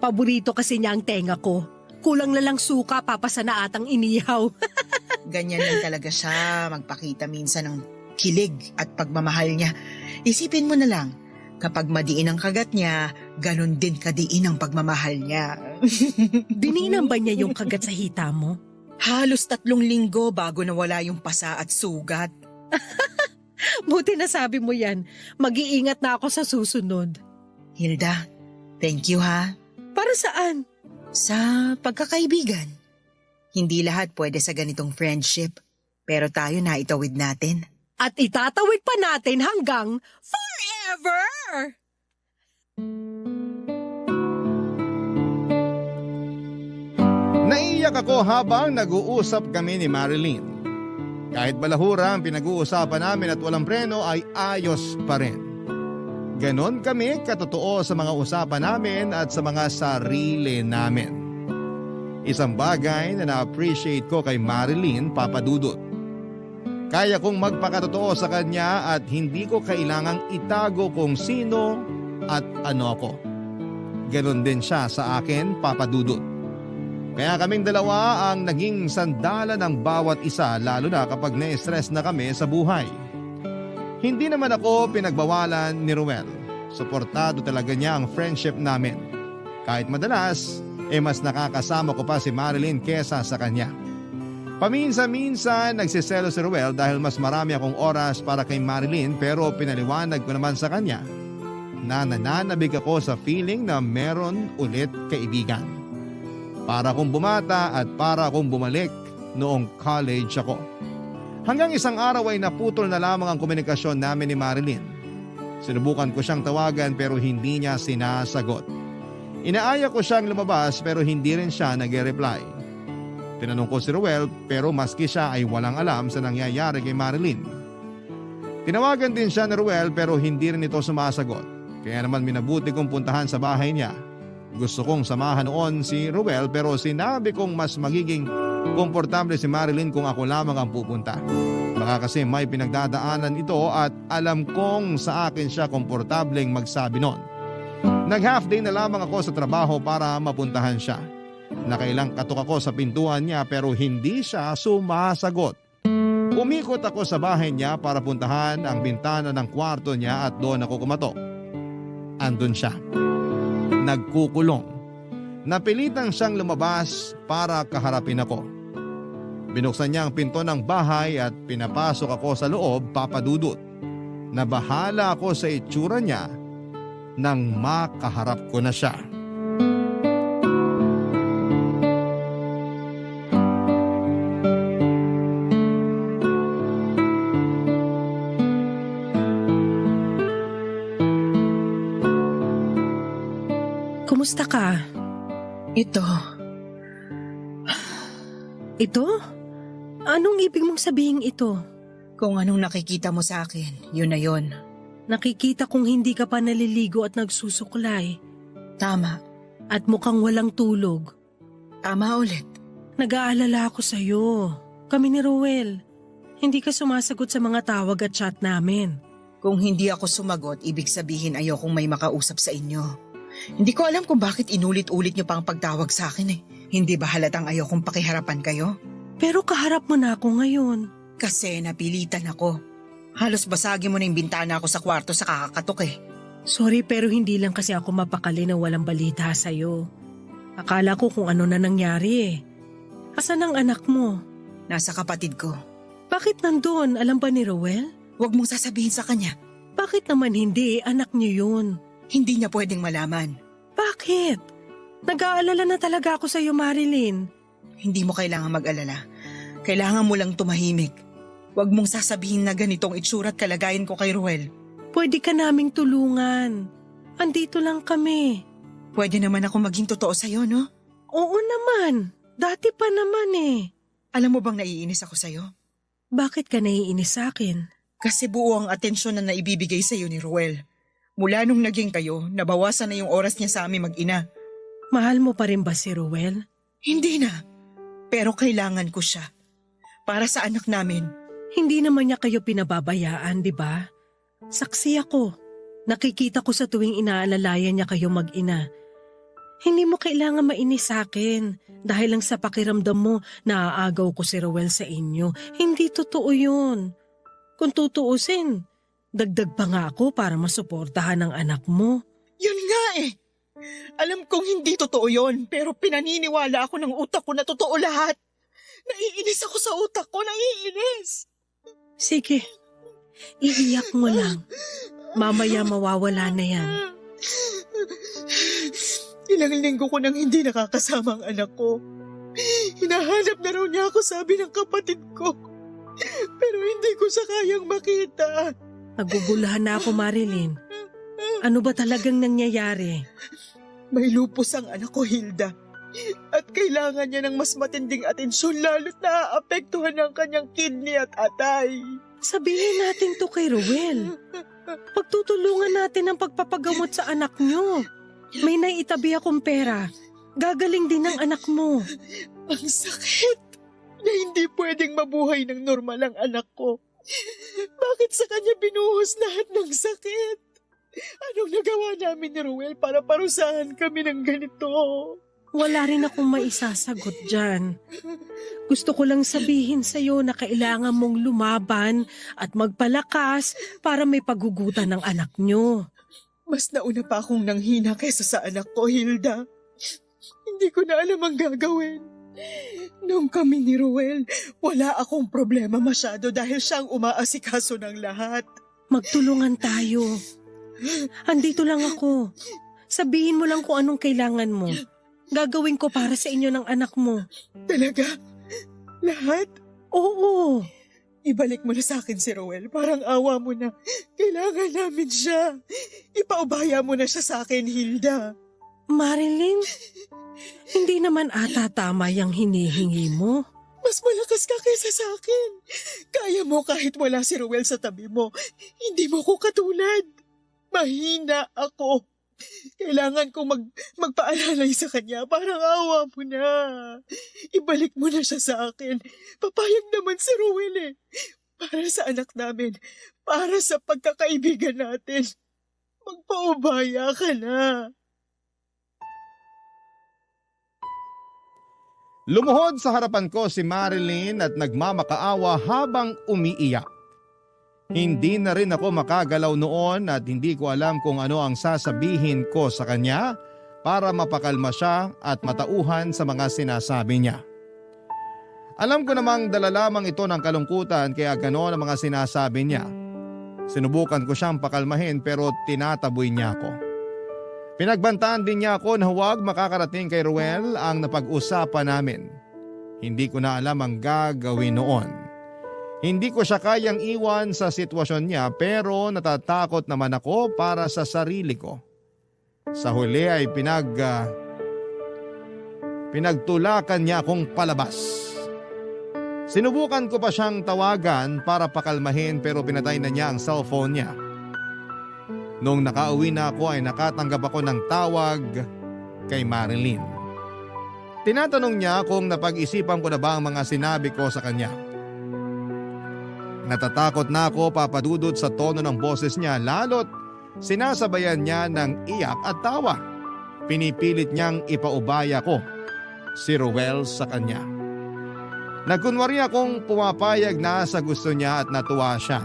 Paborito kasi niya ang tenga ko. Kulang na lang suka, papasa na atang inihaw. Ganyan lang talaga siya. Magpakita minsan ng kilig at pagmamahal niya. Isipin mo na lang, kapag madiin ang kagat niya, ganon din kadiin ang pagmamahal niya. Dininang ba niya yung kagat sa hita mo? Halos 3 linggo bago nawala yung pasa at sugat. Buti na sabi mo yan. Mag-iingat na ako sa susunod. Hilda, thank you ha. Para saan? Sa pagkakaibigan. Hindi lahat pwede sa ganitong friendship. Pero tayo na itawid natin. At itatawid pa natin hanggang forever! Naiyak ako habang nag-uusap kami ni Marilyn. Kahit balahura ang pinag-uusapan namin at walang preno ay ayos pa rin. Ganon kami katotoo sa mga usapan namin at sa mga sarili namin. Isang bagay na na-appreciate ko kay Marilyn, Papa Dudut. Kaya kong magpakatotoo sa kanya at hindi ko kailangang itago kung sino at ano ako. Ganon din siya sa akin, Papa Dudut. Kaya kaming dalawa ang naging sandalan ng bawat isa lalo na kapag na-stress na kami sa buhay. Hindi naman ako pinagbawalan ni Ruel. Suportado talaga niya ang friendship namin. Kahit madalas, mas nakakasama ko pa si Marilyn kesa sa kanya. Paminsan-minsan nagsiselo si Ruel dahil mas marami akong oras para kay Marilyn pero pinaliwanag ko naman sa kanya na nananabig ako sa feeling na meron ulit kaibigan. Para akong bumata at para akong bumalik noong college ako. Hanggang isang araw ay naputol na lamang ang komunikasyon namin ni Marilyn. Sinubukan ko siyang tawagan pero hindi niya sinasagot. Inaaya ko siyang lumabas pero hindi rin siya nag-reply. Tinanong ko si Ruel pero maski siya ay walang alam sa nangyayari kay Marilyn. Tinawagan din siya ni Ruel pero hindi rin ito sumasagot. Kaya naman minabuti kong puntahan sa bahay niya. Gusto kong samahan noon si Ruel pero sinabi kong mas magiging komportable si Marilyn kung ako lamang ang pupunta. Baka kasi may pinagdadaanan ito at alam kong sa akin siya komportableng magsabi noon. Nag-half day na lamang ako sa trabaho para mapuntahan siya. Nakailang katok ako sa pintuan niya pero hindi siya sumasagot. Umikot ako sa bahay niya para puntahan ang bintana ng kwarto niya at doon ako kumatok. Andun siya. Nagkukulong. Napilitang siyang lumabas para kaharapin ako. Binuksan niya ang pinto ng bahay at pinapasok ako sa loob, Papa Dudut. Nabahala ako sa itsura niya nang makaharap ko na siya. Kumusta ka? Ito, Ito? Anong ibig mong sabihin ito? kung anong nakikita mo sa akin, yun na yun. Nakikita kong hindi ka pa naliligo at nagsusuklay. Tama. At mukhang walang tulog. Tama ulit. Nag-aalala ako sa'yo. Kami ni Ruel. Hindi ka sumasagot sa mga tawag at chat namin. Kung hindi ako sumagot, ibig sabihin ayokong may makausap sa inyo. Hindi ko alam kung bakit inulit-ulit niyo pang pagtawag sa akin eh. Hindi ba halatang ayokong pakiharapan kayo? Pero kaharap mo na ako ngayon. Kasi napilitan ako. Halos basagin mo na yung bintana ako sa kwarto sa kakakatok eh. Sorry pero hindi lang kasi ako mapakali na walang balita sa'yo. Akala ko kung ano na nangyari eh. Asan ang anak mo? Nasa kapatid ko. Bakit nandun? Alam ba ni Ruel? Huwag mong sasabihin sa kanya. Bakit naman hindi? Anak niyo yun. Hindi niya pwedeng malaman. Bakit? Nag-aalala na talaga ako sa'yo, Marilyn. Hindi mo kailangan mag-alala. Kailangan mo lang tumahimik. Huwag mong sasabihin na ganitong itsura at kalagayan ko kay Ruel. Pwede ka naming tulungan. Andito lang kami. Pwede naman ako maging totoo sa'yo, no? Oo naman. Dati pa naman eh. Alam mo bang naiinis ako sa'yo? Bakit ka naiinis sa'kin? Kasi buo ang atensyon na naibibigay sa'yo ni Ruel. Mula nung naging kayo, nabawasan na yung oras niya sa amin mag-ina. Mahal mo pa rin ba si Ruel? Hindi na. Pero kailangan ko siya. Para sa anak namin. Hindi naman niya kayo pinababayaan, di ba? Saksi ako. Nakikita ko sa tuwing inaalalayan niya kayo mag-ina. Hindi mo kailangan mainis sa akin dahil lang sa pakiramdam mo na aagaw ko si Ruel sa inyo. Hindi totoo yun. Kung tutuusin, dagdag pa nga ako para masuportahan ang anak mo. Yun nga eh. Alam kong hindi totoo yon, pero pinaniniwala ako ng utak ko na totoo lahat. Naiinis ako sa utak ko, naiinis. Sige, iiyak mo lang. Mamaya mawawala na yan. Ilang linggo ko nang hindi nakakasama ang anak ko. Hinahanap na raw niya ako, sabi ng kapatid ko. Pero hindi ko siya kayang makita. Naguguluhan na ako, Marilyn. Ano ba talagang nangyayari? May lupus ang anak ko, Hilda. At kailangan niya ng mas matinding atensyon, lalo't naaapektuhan ang kanyang kidney at atay. Sabihin natin to kay Ruel. Pagtutulungan natin ang pagpapagamot sa anak nyo. May naitabi akong pera. Gagaling din ang anak mo. Ang sakit na hindi pwedeng mabuhay ng normal ang anak ko. Bakit sa kanya binuhos lahat ng sakit? Anong nagawa namin ni Ruel para parusahan kami ng ganito? Wala rin akong maisasagot dyan. Gusto ko lang sabihin sa'yo na kailangan mong lumaban at magpalakas para may pagugutan ng anak nyo. Mas nauna pa akong nanghina kaysa sa anak ko, Hilda. Hindi ko na alam ang gagawin. Nung kami ni Ruel, wala akong problema masyado dahil siyang umaasikaso ng lahat. Magtulungan tayo. Andito lang ako. Sabihin mo lang kung anong kailangan mo. Gagawin ko para sa inyo ng anak mo. Talaga? Lahat? Oo. Ibalik mo na sa akin si Ruel. Parang awa mo na. Kailangan namin siya. Ipaubaya mo na siya sa akin, Hilda. Marilyn, hindi naman ata tama yung hinihingi mo. Mas malakas ka kaysa sa akin. Kaya mo kahit wala si Ruel sa tabi mo. Hindi mo ko katulad. Mahina ako. Kailangan kong magpaalalay sa kanya. Parang awa mo na. Ibalik mo na siya sa akin. Papayag naman si Ruel eh. Para sa anak namin. Para sa pagkakaibigan natin. Magpaubaya ka na. Lumuhod sa harapan ko si Marilyn at nagmamakaawa habang umiiyak. Hindi na rin ako makagalaw noon at hindi ko alam kung ano ang sasabihin ko sa kanya para mapakalma siya at matauhan sa mga sinasabi niya. Alam ko namang dala lamang ito ng kalungkutan kaya gano'n ang mga sinasabi niya. Sinubukan ko siyang pakalmahin pero tinataboy niya ako. Pinagbantaan din niya ako na huwag makakarating kay Ruel ang napag-usapan namin. Hindi ko na alam ang gagawin noon. Hindi ko siya kayang iwan sa sitwasyon niya pero natatakot naman ako para sa sarili ko. Sa huli ay pinagtulakan niya akong palabas. Sinubukan ko pa siyang tawagan para pakalmahin pero pinatay na niya ang cellphone niya. Nung nakauwi na ako ay nakatanggap ako ng tawag kay Marilyn. Tinatanong niya kung napag-isipan ko na ba ang mga sinabi ko sa kanya. Natatakot na ako, Papa Dudut, sa tono ng boses niya lalo't sinasabayan niya ng iyak at tawa. Pinipilit niyang ipaubaya ko si Ruel sa kanya. Nagkunwari akong pumapayag na sa gusto niya at natuwa siya.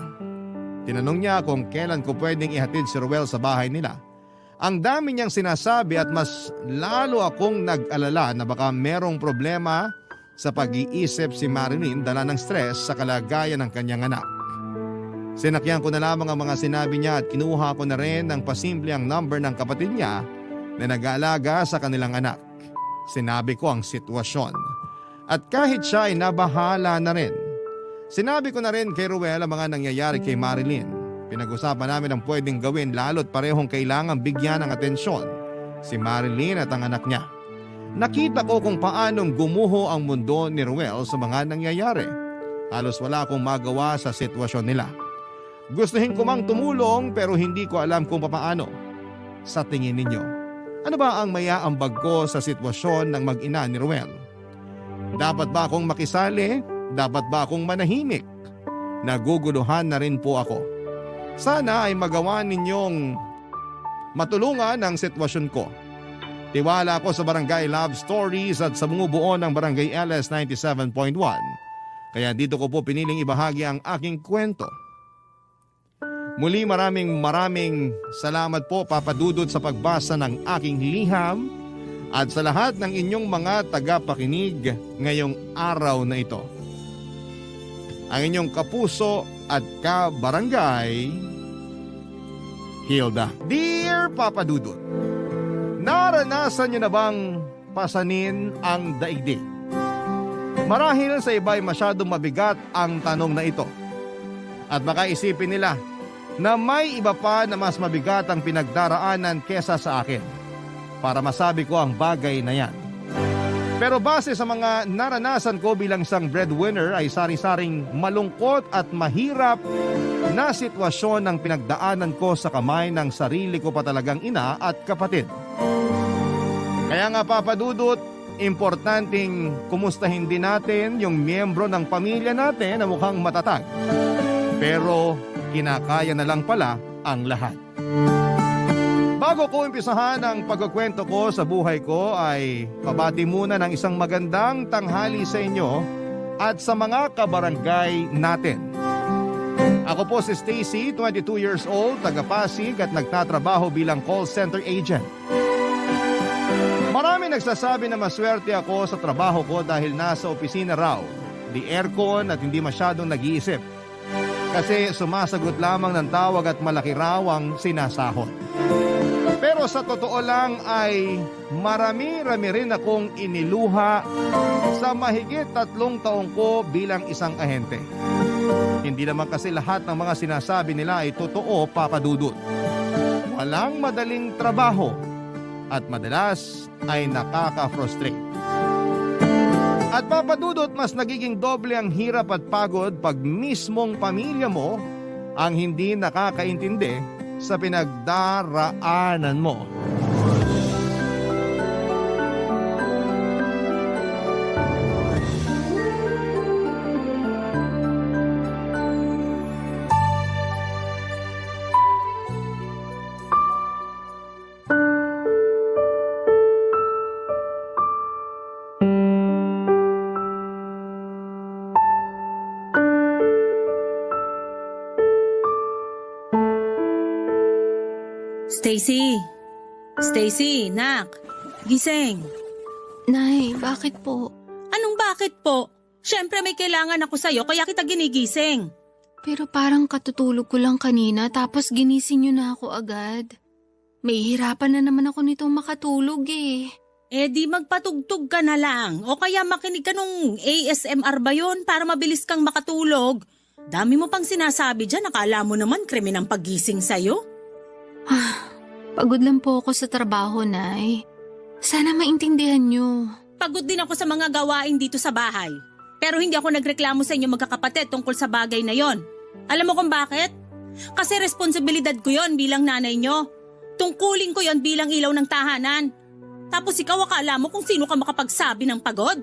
Tinanong niya kung kailan ko pwedeng ihatid si Ruel sa bahay nila. Ang dami niyang sinasabi at mas lalo akong nag-alala na baka merong problema sa pag-iisip si Marilyn dala ng stress sa kalagayan ng kanyang anak. Sinakyan ko na lamang ang mga sinabi niya at kinuha ko na rin ng pasimple ang number ng kapatid niya na nag-aalaga sa kanilang anak. Sinabi ko ang sitwasyon. At kahit siya ay nabahala na rin. Sinabi ko na rin kay Ruel ang mga nangyayari kay Marilyn. Pinag-usapan namin ang pwedeng gawin lalo't parehong kailangang bigyan ng atensyon si Marilyn at ang anak niya. Nakita ko kung paanong gumuho ang mundo ni Ruel sa mga nangyayari. Halos wala akong magawa sa sitwasyon nila. Gustuhin ko mang tumulong pero hindi ko alam kung paano. Sa tingin ninyo, ano ba ang mayaambag ko sa sitwasyon ng mag-ina ni Ruel? Dapat ba akong makisali? Dapat ba akong manahimik? Naguguluhan na rin po ako. Sana ay magawa ninyong matulungan ang sitwasyon ko. Tiwala ako sa Barangay Love Stories at sa bumubuo ng Barangay LS 97.1. Kaya dito ko po piniling ibahagi ang aking kwento. Muli maraming salamat po, Papa Dudut, sa pagbasa ng aking liham at sa lahat ng inyong mga tagapakinig ngayong araw na ito. Ang inyong kapuso at kabarangay, Hilda. Dear Papa Dudut, naranasan niyo na bang pasanin ang daigdig? Marahil sa iba ay masyadong mabigat ang tanong na ito. At baka isipin nila na may iba pa na mas mabigat ang pinagdaraanan kesa sa akin para masabi ko ang bagay na yan. Pero base sa mga naranasan ko bilang isang breadwinner ay sari-saring malungkot at mahirap na sitwasyon ang pinagdaanan ko sa kamay ng sarili ko pa talagang ina at kapatid. Kaya nga Papa Dudut, importanteng kumustahin din natin yung miyembro ng pamilya natin na mukhang matatag. Pero kinakaya na lang pala ang lahat. Bago ko umpisahan ang pagkukwento ko sa buhay ko ay pabati muna ng isang magandang tanghali sa inyo at sa mga kabarangay natin. Ako po si Stacy, 22 years old, taga Pasig at nagtatrabaho bilang call center agent. Marami nagsasabi na maswerte ako sa trabaho ko dahil nasa opisina raw, di aircon at hindi masyadong nag-iisip. Kasi sumasagot lamang ng tawag at malaki raw ang sinasahod. Pero sa totoo lang ay marami-rami rin akong iniluha sa mahigit 3 taong ko bilang isang ahente. Hindi naman kasi lahat ng mga sinasabi nila ay totoo, Papa Dudut. Walang madaling trabaho at madalas ay nakaka-frustrate. At Papa Dudut, mas nagiging doble ang hirap at pagod pag mismong pamilya mo ang hindi nakakaintindi sa pinagdaraanan mo. Stacy! Stacy, nak! Gising! Nay, bakit po? Anong bakit po? Siyempre may kailangan ako sa'yo kaya kita ginigising. Pero parang katutulog ko lang kanina tapos ginising niyo na ako agad. May hirapan na naman ako nitong makatulog eh. Eh di magpatugtog ka na lang o kaya makinig ka nung ASMR ba yun para mabilis kang makatulog. Dami mo pang sinasabi dyan, akala mo naman krimen ang paggising sa'yo. Pagod lang po ako sa trabaho, Nay. Sana maintindihan niyo. Pagod din ako sa mga gawain dito sa bahay. Pero hindi ako nagreklamo sa inyo magkakapatid tungkol sa bagay na yon. Alam mo kung bakit? Kasi responsibilidad ko yon bilang nanay nyo. Tungkulin ko yon bilang ilaw ng tahanan. Tapos ikaw akala mo kung sino ka makapagsabi ng pagod?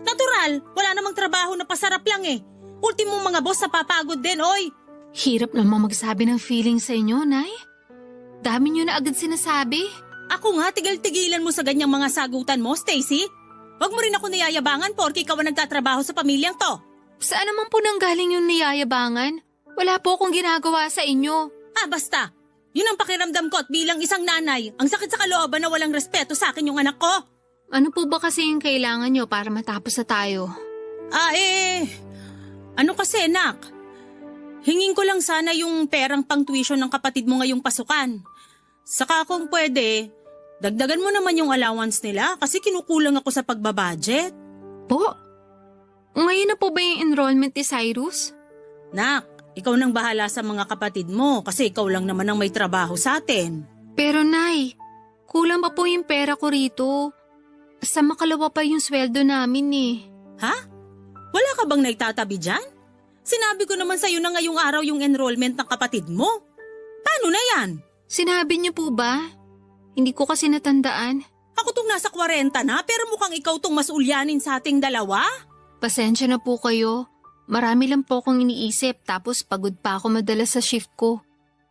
Natural, wala namang trabaho na pasarap lang eh. Ultimong mga boss na papagod din, oy. Hirap namang magsabi ng feeling sa inyo, Nay. Dami niyo na agad sinasabi. Ako nga, tigil-tigilan mo sa ganyang mga sagutan mo, Stacy. Huwag mo rin ako niyayabangan porke ikaw ang nagtatrabaho sa pamilyang to. Saan naman po nanggaling yung niyayabangan? Wala po akong ginagawa sa inyo. Basta. Yun ang pakiramdam ko at bilang isang nanay, ang sakit sa kalooban na walang respeto sa akin yung anak ko. Ano po ba kasi yung kailangan niyo para matapos na tayo? Ano kasi, nak? Hingin ko lang sana yung perang pang-tuition ng kapatid mo ngayong pasukan. Saka kung pwede, dagdagan mo naman yung allowance nila kasi kinukulang ako sa pagbabudget. Po? Ngayon na po ba yung enrollment ni Cyrus? Nak, ikaw nang bahala sa mga kapatid mo kasi ikaw lang naman ang may trabaho sa atin. Pero Nay, kulang pa po yung pera ko rito. Sa makalawa pa yung sweldo namin eh. Ha? Wala ka bang naitatabi dyan? Sinabi ko naman sa'yo na ngayong araw yung enrollment ng kapatid mo. Paano na yan? Sinabi niyo po ba? Hindi ko kasi natandaan. Ako tong nasa 40 na pero mukhang ikaw tong mas ulyanin sa ating dalawa. Pasensya na po kayo. Marami lang po akong iniisip tapos pagod pa ako madalas sa shift ko.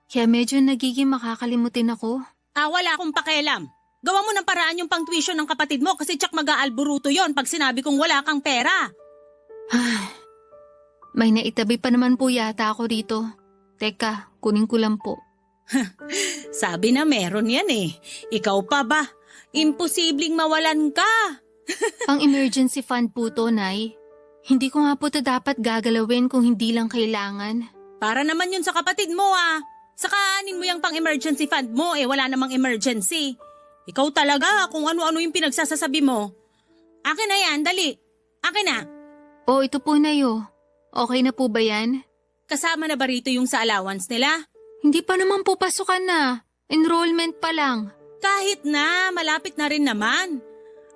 Kaya medyo nagiging makakalimutin ako. Wala akong pakialam. Gawa mo ng paraan yung pang-tuition ng kapatid mo kasi tsak mag-aalburuto yon pag sinabi kong wala kang pera. May naitabi pa naman po yata ako rito. Teka, kunin ko lang po. Sabi na meron yan eh. Ikaw pa ba? Imposibleng mawalan ka. Pang emergency fund po to, Nay. Hindi ko nga po to dapat gagalawin kung hindi lang kailangan. Para naman yun sa kapatid mo Saka anin mo yung pang emergency fund mo wala namang emergency. Ikaw talaga kung ano-ano yung pinagsasasabi mo. Akin na yan, dali. Akin na. Oh, ito po na yo. Okay na po ba yan? Kasama na ba rito yung sa allowance nila? Hindi pa naman po pasukan na. Enrollment pa lang. Kahit na, malapit na rin naman.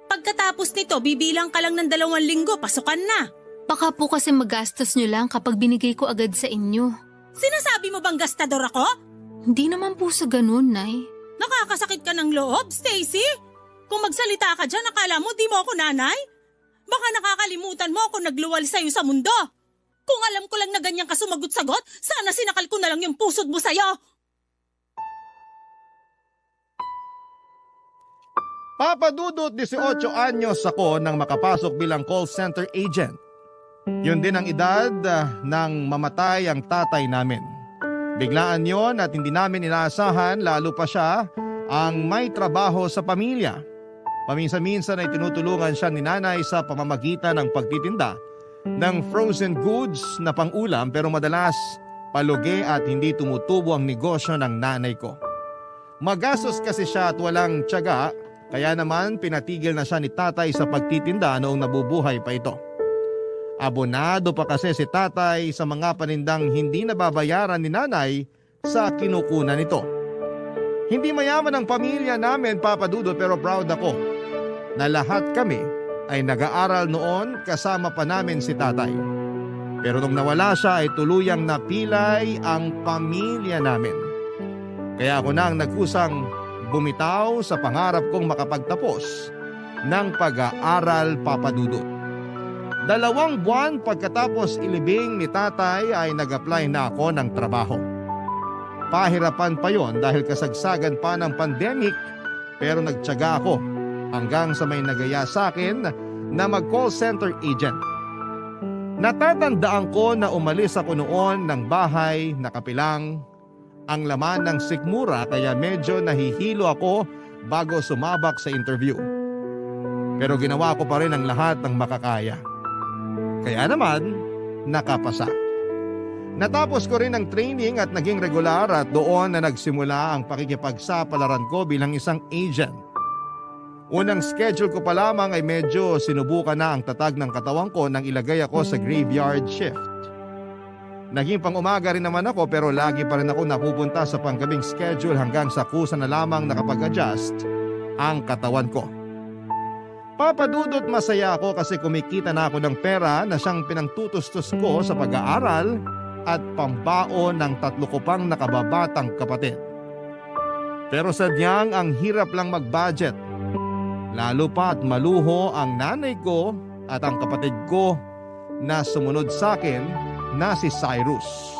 Pagkatapos nito, bibilang ka lang ng 2 linggo, pasukan na. Baka po kasi magastos nyo lang kapag binigay ko agad sa inyo. Sinasabi mo bang gastador ako? Hindi naman po sa ganun, Nay. Nakakasakit ka ng loob, Stacy. Kung magsalita ka dyan, akala mo di mo ako nanay? Baka nakakalimutan mo ako nagluwal sa'yo sa mundo. Kung alam ko lang na ganyan ka sumagot-sagot, sana sinakal ko na lang yung pusod mo sa'yo. Papa Dudut, 18 anyos ako nang makapasok bilang call center agent. Yun din ang edad nang mamatay ang tatay namin. Biglaan yon at hindi namin inaasahan, lalo pa siya ang may trabaho sa pamilya. Paminsan-minsan ay tinutulungan siya ni nanay sa pamamagitan ng pagtitinda ng frozen goods na pang-ulam, pero madalas palugi at hindi tumutubo ang negosyo ng nanay ko. Magastos kasi siya at walang tiyaga, kaya naman pinatigil na siya ni tatay sa pagtitinda noong nabubuhay pa ito. Abonado pa kasi si tatay sa mga panindang hindi nababayaran ni nanay sa kinukunan nito. Hindi mayaman ang pamilya namin, Papa Dudut, pero proud ako na lahat kami ay nag-aaral noon kasama pa namin si tatay. Pero nung nawala siya ay tuluyang napilay ang pamilya namin. Kaya ako na ang nagkusang bumitaw sa pangarap kong makapagtapos ng pag-aaral, Papa Dudut. 2 buwan pagkatapos ilibing ni tatay ay nag-apply na ako ng trabaho. Pahirapan pa yon dahil kasagsagan pa ng pandemic, pero nagtiyaga ako hanggang sa may nagaya sa akin na mag-call center agent. Natatandaan ko na umalis ako noon ng bahay na kapilang ang laman ng sikmura, kaya medyo nahihilo ako bago sumabak sa interview. Pero ginawa ko pa rin ang lahat ng makakaya. Kaya naman, nakapasa. Natapos ko rin ang training at naging regular at doon na nagsimula ang pakikipagsapalaran ko bilang isang agent. Unang schedule ko pa lamang ay medyo sinubukan na ang tatag ng katawan ko nang ilagay ako sa graveyard shift. Naging pang-umaga rin naman ako, pero lagi pa rin ako napupunta sa panggabing schedule hanggang sa kusa na lamang nakapag-adjust ang katawan ko. Papa Dudut, masaya ako kasi kumikita na ako ng pera na siyang pinangtutustos ko sa pag-aaral at pambaon ng 3 ko pang nakababatang kapatid. Pero sadyang ang hirap lang mag-budget. Lalo pa at maluho ang nanay ko at ang kapatid ko na sumunod sa akin na si Cyrus.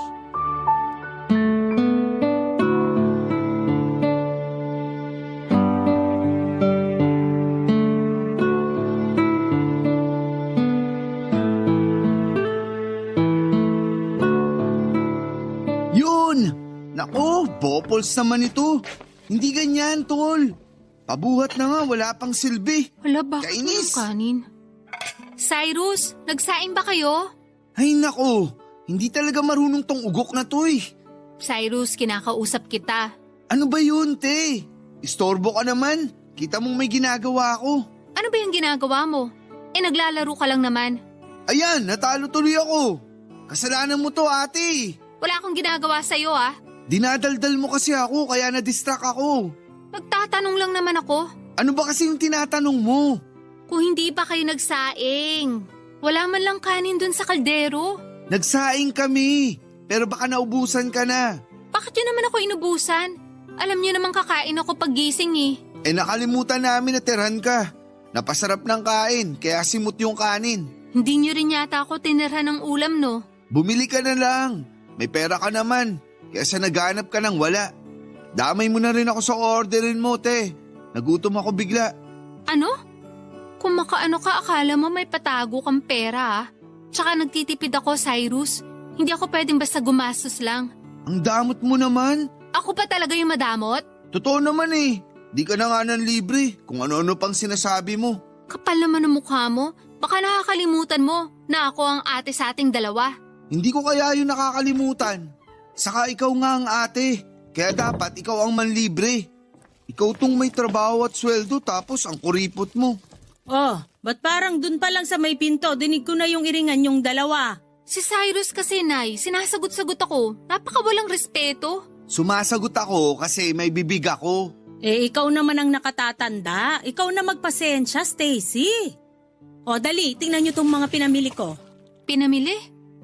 Yun! Nako, bopols naman ito. Hindi ganyan, tol. Pabuhat na nga, wala pang silbi. Wala, bakit Kainis! walang kanin? Cyrus, nagsaing ba kayo? Ay nako, hindi talaga marunong tong ugok na to eh. Cyrus, kinakausap kita. Ano ba yun, te? Istorbo ka naman. Kita mong may ginagawa ako. Ano ba yung ginagawa mo? Naglalaro ka lang naman. Ayan, natalo tuloy ako. Kasalanan mo to, ate. Wala akong ginagawa sa'yo ah. Dinadaldal mo kasi ako, kaya na-distract ako. Nagtatanong lang naman ako. Ano ba kasi yung tinatanong mo? Kung hindi pa kayo nagsaing. Wala man lang kanin dun sa kaldero. Nagsaing kami, pero baka naubusan ka na. Bakit yun naman ako inubusan? Alam niyo naman kakain ako pag gising eh. Nakalimutan namin na tirhan ka. Napasarap ng kain, kaya simot yung kanin. Hindi niyo rin yata ako tinirhan ng ulam no? Bumili ka na lang. May pera ka naman, kaya sa naghanap ka ng wala. Damay mo na rin ako sa orderin mo, te. Nagutom ako bigla. Ano? Kung makaano ka, akala mo may patago kang pera ah. Tsaka nagtitipid ako, Cyrus. Hindi ako pwedeng basta gumastos lang. Ang damot mo naman. Ako pa talaga yung madamot? Totoo naman eh. Di ka na nga ng libre kung ano-ano pang sinasabi mo. Kapal naman ang mukha mo. Baka nakakalimutan mo na ako ang ate sa ating dalawa. Hindi ko kaya yun nakakalimutan. Saka ikaw nga ang ate. Kaya dapat ikaw ang manlibre. Ikaw tong may trabaho at sweldo tapos ang kuripot mo. Oh, ba't parang dun pa lang sa may pinto, dinig ko na yung iringan yung dalawa. Si Cyrus kasi, Nay, sinasagot-sagot ako. Napakawalang respeto. Sumasagot ako kasi may bibig ako. Eh, ikaw naman ang nakatatanda. Ikaw na magpasensya, Stacy. O, dali, tingnan nyo tong mga pinamili ko. Pinamili?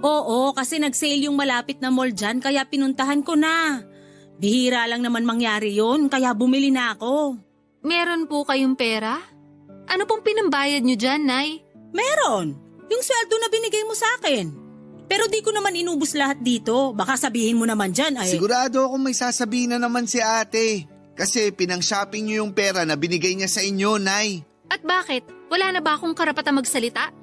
Oo, kasi nag-sale yung malapit na mall dyan, kaya pinuntahan ko na. Bihira lang naman mangyari yun, kaya bumili na ako. Meron po kayong pera? Ano pong pinambayad nyo dyan, Nay? Meron. Yung sweldo na binigay mo sa akin. Pero di ko naman inubos lahat dito. Baka sabihin mo naman dyan ay... Sigurado akong may sasabihin na naman si ate. Kasi pinang-shopping niyo yung pera na binigay niya sa inyo, Nay. At bakit? Wala na ba akong karapatang magsalita?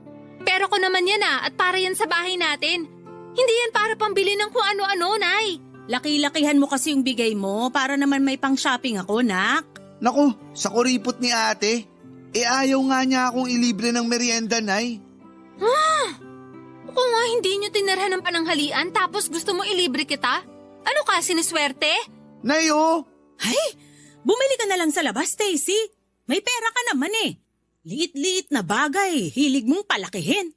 Pero ko naman yan at para yan sa bahay natin. Hindi yan para pambili ng kung ano-ano, Nay. Laki-lakihan mo kasi yung bigay mo para naman may pang-shopping ako, nak. Naku, sa kuripot ni ate. Ayaw nga niya akong ilibre ng merienda, Nay. Kung nga hindi nyo tinirhan ng pananghalian tapos gusto mo ilibre kita? Ano ka, siniswerte? Nay, oh! Ay, bumili ka na lang sa labas, Stacy. May pera ka naman eh. Liit-liit na bagay, hilig mong palakihin.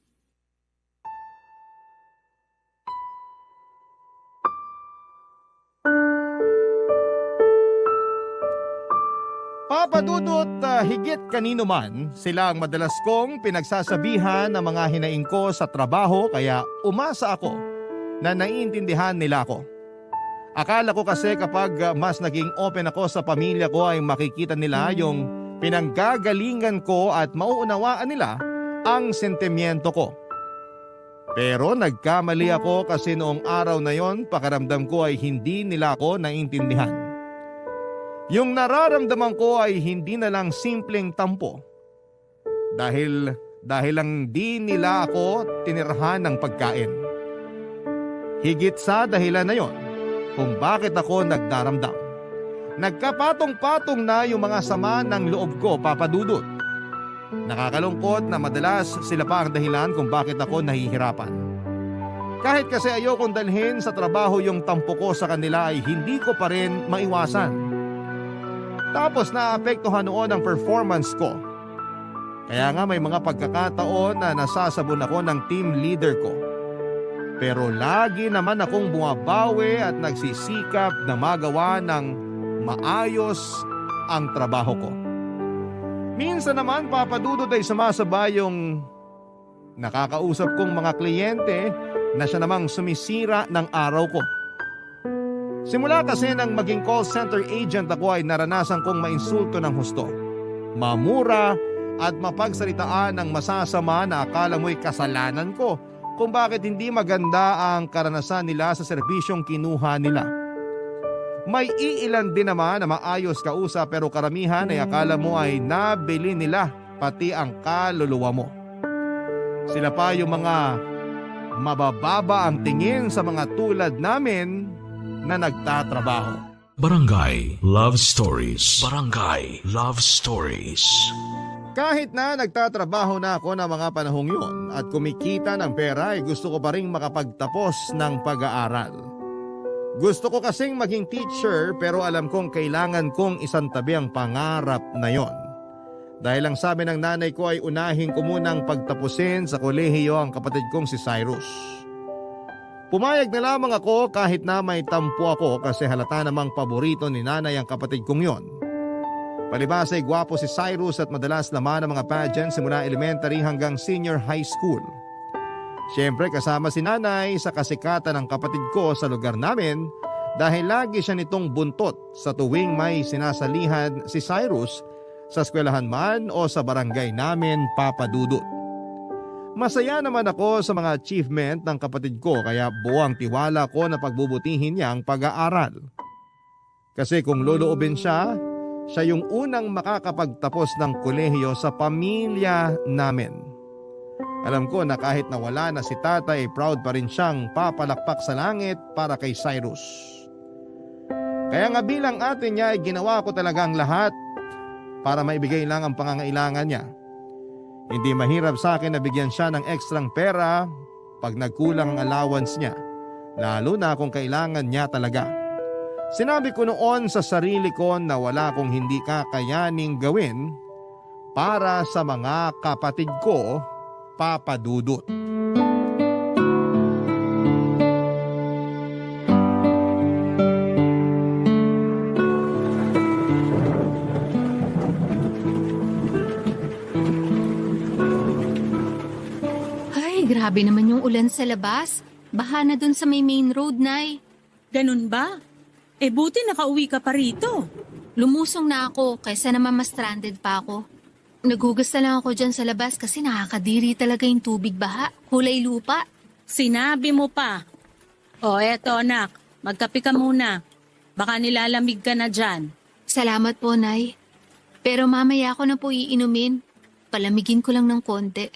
Papa Dudut, higit kanino man, sila ang madalas kong pinagsasabihan ng mga hinaing ko sa trabaho kaya umasa ako na naiintindihan nila ako. Akala ko kasi kapag mas naging open ako sa pamilya ko ay makikita nila yung pinanggagalingan ko at mauunawaan nila ang sentimiento ko. Pero nagkamali ako kasi noong araw na yon pakiramdam ko ay hindi nila ako naiintindihan. Yung nararamdaman ko ay hindi na lang simpleng tampo. Dahil lang di nila ako tinirahan ng pagkain. Higit sa dahilan na yon kung bakit ako nagdaramdam. Nagkapatong-patong na yung mga sama ng loob ko, Papa Dudut. Nakakalungkot na madalas sila pa ang dahilan kung bakit ako nahihirapan. Kahit kasi ayokong dalhin sa trabaho yung tampo ko sa kanila ay hindi ko pa rin maiwasan. Tapos naapektuhan noon ang performance ko. Kaya nga may mga pagkakataon na nasasabon ako ng team leader ko. Pero lagi naman akong bumabawi at nagsisikap na magawa ng maayos ang trabaho ko. Minsan naman, Papa Dudut, ay sumasabay yung nakakausap kong mga kliyente na siya namang sumisira ng araw ko. Simula kasi nang maging call center agent ako ay naranasan kong mainsulto ng husto, mamura at mapagsalitaan ng masasama na akala mo'y kasalanan ko kung bakit hindi maganda ang karanasan nila sa serbisyong kinuha nila. May iilan din naman na maayos kausap pero karamihan ay akala mo ay nabili nila pati ang kaluluwa mo. Sila pa yung mga mabababa ang tingin sa mga tulad namin na nagtatrabaho. Barangay Love Stories. Barangay Love Stories. Kahit na nagtatrabaho na ako ng mga panahong yun at kumikita ng pera ay gusto ko pa rin makapagtapos ng pag-aaral. Gusto ko kasing maging teacher pero alam kong kailangan kong isantabi ang pangarap na yon. Dahil ang sabi ng nanay ko ay unahin ko munang pagtapusin sa kolehiyo ang kapatid kong si Cyrus. Pumayag na lamang ako kahit na may tampo ako kasi halata namang paborito ni nanay ang kapatid kong yon. Palibas ay gwapo si Cyrus at madalas naman ang mga pageant simula elementary hanggang senior high school. Siyempre kasama si nanay sa kasikatan ng kapatid ko sa lugar namin dahil lagi siya nitong buntot sa tuwing may sinasalihan si Cyrus sa eskwelahan man o sa barangay namin, Papa Dudut. Masaya naman ako sa mga achievement ng kapatid ko kaya buwang tiwala ko na pagbubutihin niya ang pag-aaral. Kasi kung loloobin siya, siya yung unang makakapagtapos ng kolehiyo sa pamilya namin. Alam ko na kahit nawala na si tatay, proud pa rin siyang papalakpak sa langit para kay Cyrus. Kaya nga bilang ate niya ay ginawa ko talagang lahat para maibigay lang ang pangangailangan niya. Hindi mahirap sa akin na bigyan siya ng ekstrang pera pag nagkulang ang allowance niya, lalo na kung kailangan niya talaga. Sinabi ko noon sa sarili ko na wala akong hindi kakayaning gawin para sa mga kapatid ko, Papa Dudut. Ay, grabe naman yung ulan sa labas. Baha na dun sa may main road, Nay. Ganun ba? Buti nakauwi ka pa rito. Lumusong na ako kaysa naman mas stranded pa ako. Naghugas na lang ako dyan sa labas kasi nakakadiri talaga yung tubig baha. Kulay lupa. Sinabi mo pa. Eto anak, magkape ka muna. Baka nilalamig ka na dyan. Salamat po, Nay. Pero mamaya ko na po iinumin. Palamigin ko lang ng konti.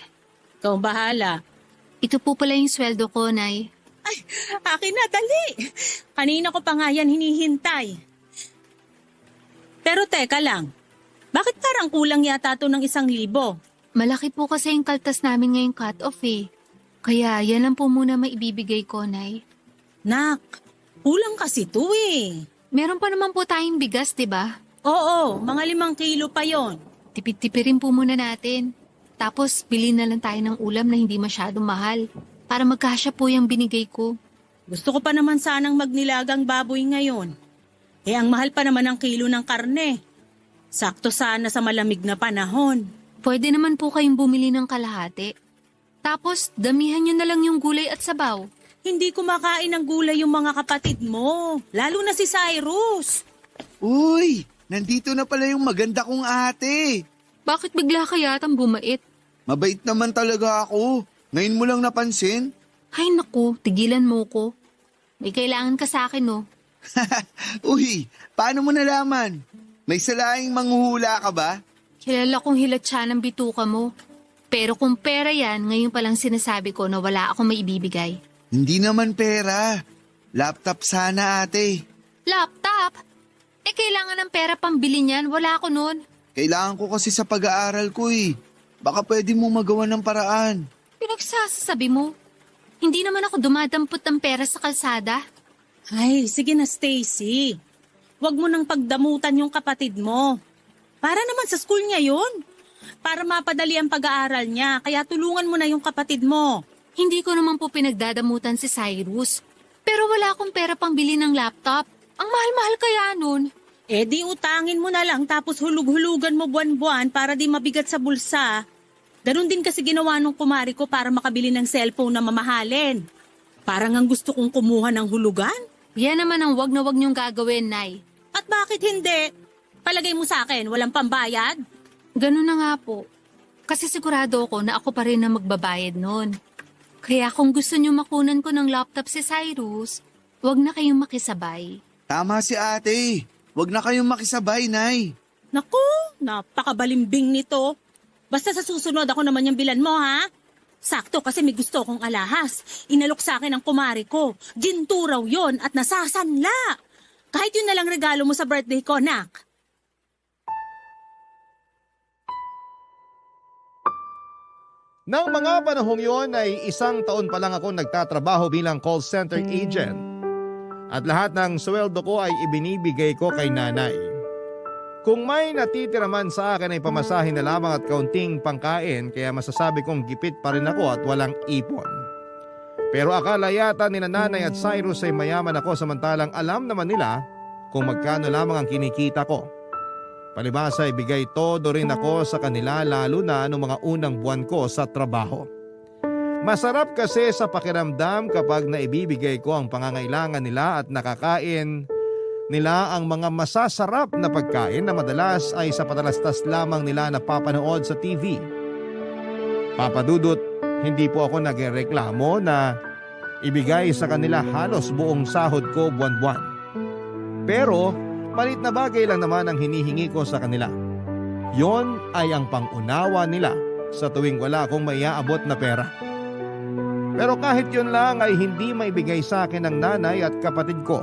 Ikaw bahala. Ito po pala yung sweldo ko, Nay. Akin na, dali. Kanina ko pa nga yan hinihintay. Pero teka lang, bakit parang kulang yata to ng 1,000? Malaki po kasi yung kaltas namin ngayong cut-off eh. Kaya yan lang po muna maibibigay ko, Nay. Nak, kulang kasi to eh. Meron pa naman po tayong bigas, di ba? Oo, mga 5 kilo pa yon. Tipid-tipirin po muna natin. Tapos, bilhin na lang tayo ng ulam na hindi masyadong mahal. Para magkasya po yung binigay ko. Gusto ko pa naman sanang magnilagang baboy ngayon. Ang mahal pa naman ang kilo ng karne. Sakto sana sa malamig na panahon. Pwede naman po kayong bumili ng kalahati. Tapos, damihan nyo na lang yung gulay at sabaw. Hindi kumakain ng gulay yung mga kapatid mo. Lalo na si Cyrus. Uy, nandito na pala yung maganda kong ate. Bakit bigla kaya yatang bumait? Mabait naman talaga ako. Ngayon mo lang napansin? Ay naku, tigilan mo ko. May kailangan ka sa akin, no? Uy, paano mo nalaman? May salaing manghuhula ka ba? Kilala kong hilatsa ng bituka mo. Pero kung pera yan, ngayon palang sinasabi ko na wala akong maibibigay. Hindi naman pera. Laptop sana ate. Laptop? Kailangan ng pera pambili niyan. Wala ako nun. Kailangan ko kasi sa pag-aaral ko eh. Baka pwede mo magawa ng paraan. Pinagsasabi mo. Hindi naman ako dumadampot ng pera sa kalsada. Ay, sige na Stacy. Huwag mo nang pagdamutan yung kapatid mo. Para naman sa school niya yun. Para mapadali ang pag-aaral niya, kaya tulungan mo na yung kapatid mo. Hindi ko naman po pinagdadamutan si Cyrus. Pero wala akong pera pambili ng laptop. Ang mahal-mahal kaya nun. Di utangin mo na lang tapos hulug-hulugan mo buwan-buwan para di mabigat sa bulsa. Ganon din kasi ginawa nung kumari ko para makabili ng cellphone na mamahalin. Parang ang gusto kong kumuha ng hulugan. Yan naman ang wag na wag niyong gagawin, Nay. At bakit hindi? Palagay mo sa akin, walang pambayad? Ganun na nga po. Kasi sigurado ako na ako pa rin na magbabayad nun. Kaya kung gusto niyo makunan ko ng laptop si Cyrus, wag na kayong makisabay. Tama si ate. Huwag na kayong makisabay, Nay. Naku, napakabalimbing nito. Basta sa susunod ako naman yung bilan mo, ha? Sakto kasi may gusto kong alahas. Inalok sa akin ang kumari ko. Ginto raw yun at nasasanla. Kahit yun na lang regalo mo sa birthday ko, nak. Nang mga panahong yon ay 1 taon pa lang ako nagtatrabaho bilang call center agent. At lahat ng sweldo ko ay ibinibigay ko kay nanay. Kung may natitira man sa akin ay pamasahin na lamang at kaunting pangkain kaya masasabi kong gipit pa rin ako at walang ipon. Pero akala yata ni nanay at Cyrus ay mayaman ako samantalang alam naman nila kung magkano lamang ang kinikita ko. Palibhasa ibigay todo rin ako sa kanila lalo na noong mga unang buwan ko sa trabaho. Masarap kasi sa pakiramdam kapag naibibigay ko ang pangangailangan nila at nakakain nila ang mga masasarap na pagkain na madalas ay sa patalastas lamang nila napapanood sa TV. Papa Dudut, hindi po ako nagreklamo na ibigay sa kanila halos buong sahod ko buwan-buwan. Pero malit na bagay lang naman ang hinihingi ko sa kanila. Yon ay ang pangunawa nila sa tuwing wala akong maiaabot na pera. Pero kahit yun lang ay hindi maibigay sa akin ng nanay at kapatid ko.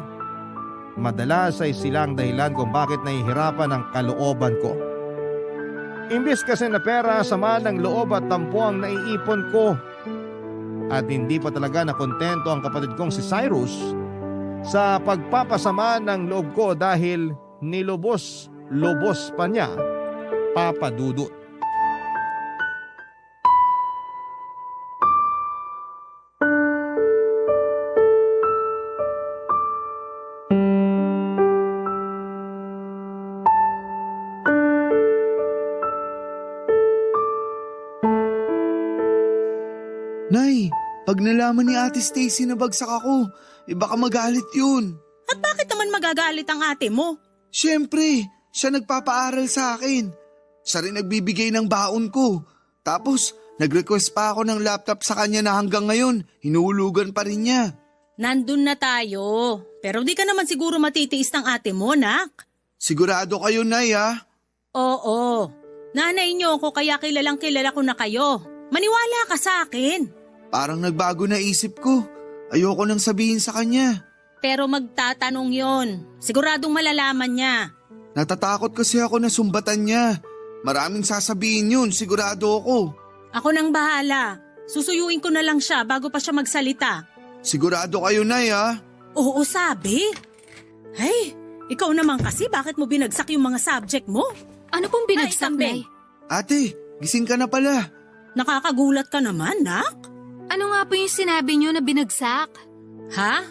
Madalas ay silang dahilan kung bakit nahihirapan ang kalooban ko. Imbis kasi na pera, sama ng loob at tampo ang naiipon ko. At hindi pa talaga nakontento ang kapatid kong si Cyrus sa pagpapasama ng loob ko dahil nilubos-lubos pa niya, Papa Dudut. Pag nalaman ni Ate Stacy na bagsak ako, baka magalit yun. At bakit naman magagalit ang ate mo? Siyempre, siya nagpapaaral sa akin. Siya rin nagbibigay ng baon ko. Tapos, nag-request pa ako ng laptop sa kanya na hanggang ngayon, hinuhulugan pa rin niya. Nandun na tayo. Pero di ka naman siguro matitiis ng ate mo, nak. Sigurado kayo, Nay, ha? Oo. Nanay niyo ako kaya kilalang kilala ko na kayo. Maniwala ka sa akin. Parang nagbago na isip ko. Ayoko nang sabihin sa kanya. Pero magtatanong yon. Siguradong malalaman niya. Natatakot kasi ako na sumbatan niya. Maraming sasabihin yun, sigurado ako. Ako nang bahala. Susuyuin ko na lang siya bago pa siya magsalita. Sigurado kayo, Nay, ha? Oo, sabi. Hey, ikaw naman kasi bakit mo binagsak yung mga subject mo? Ano pong binagsak, Nay, Nay? Ate, gising ka na pala. Nakakagulat ka naman, nak. Ano nga po yung sinabi niyo na binagsak? Ha?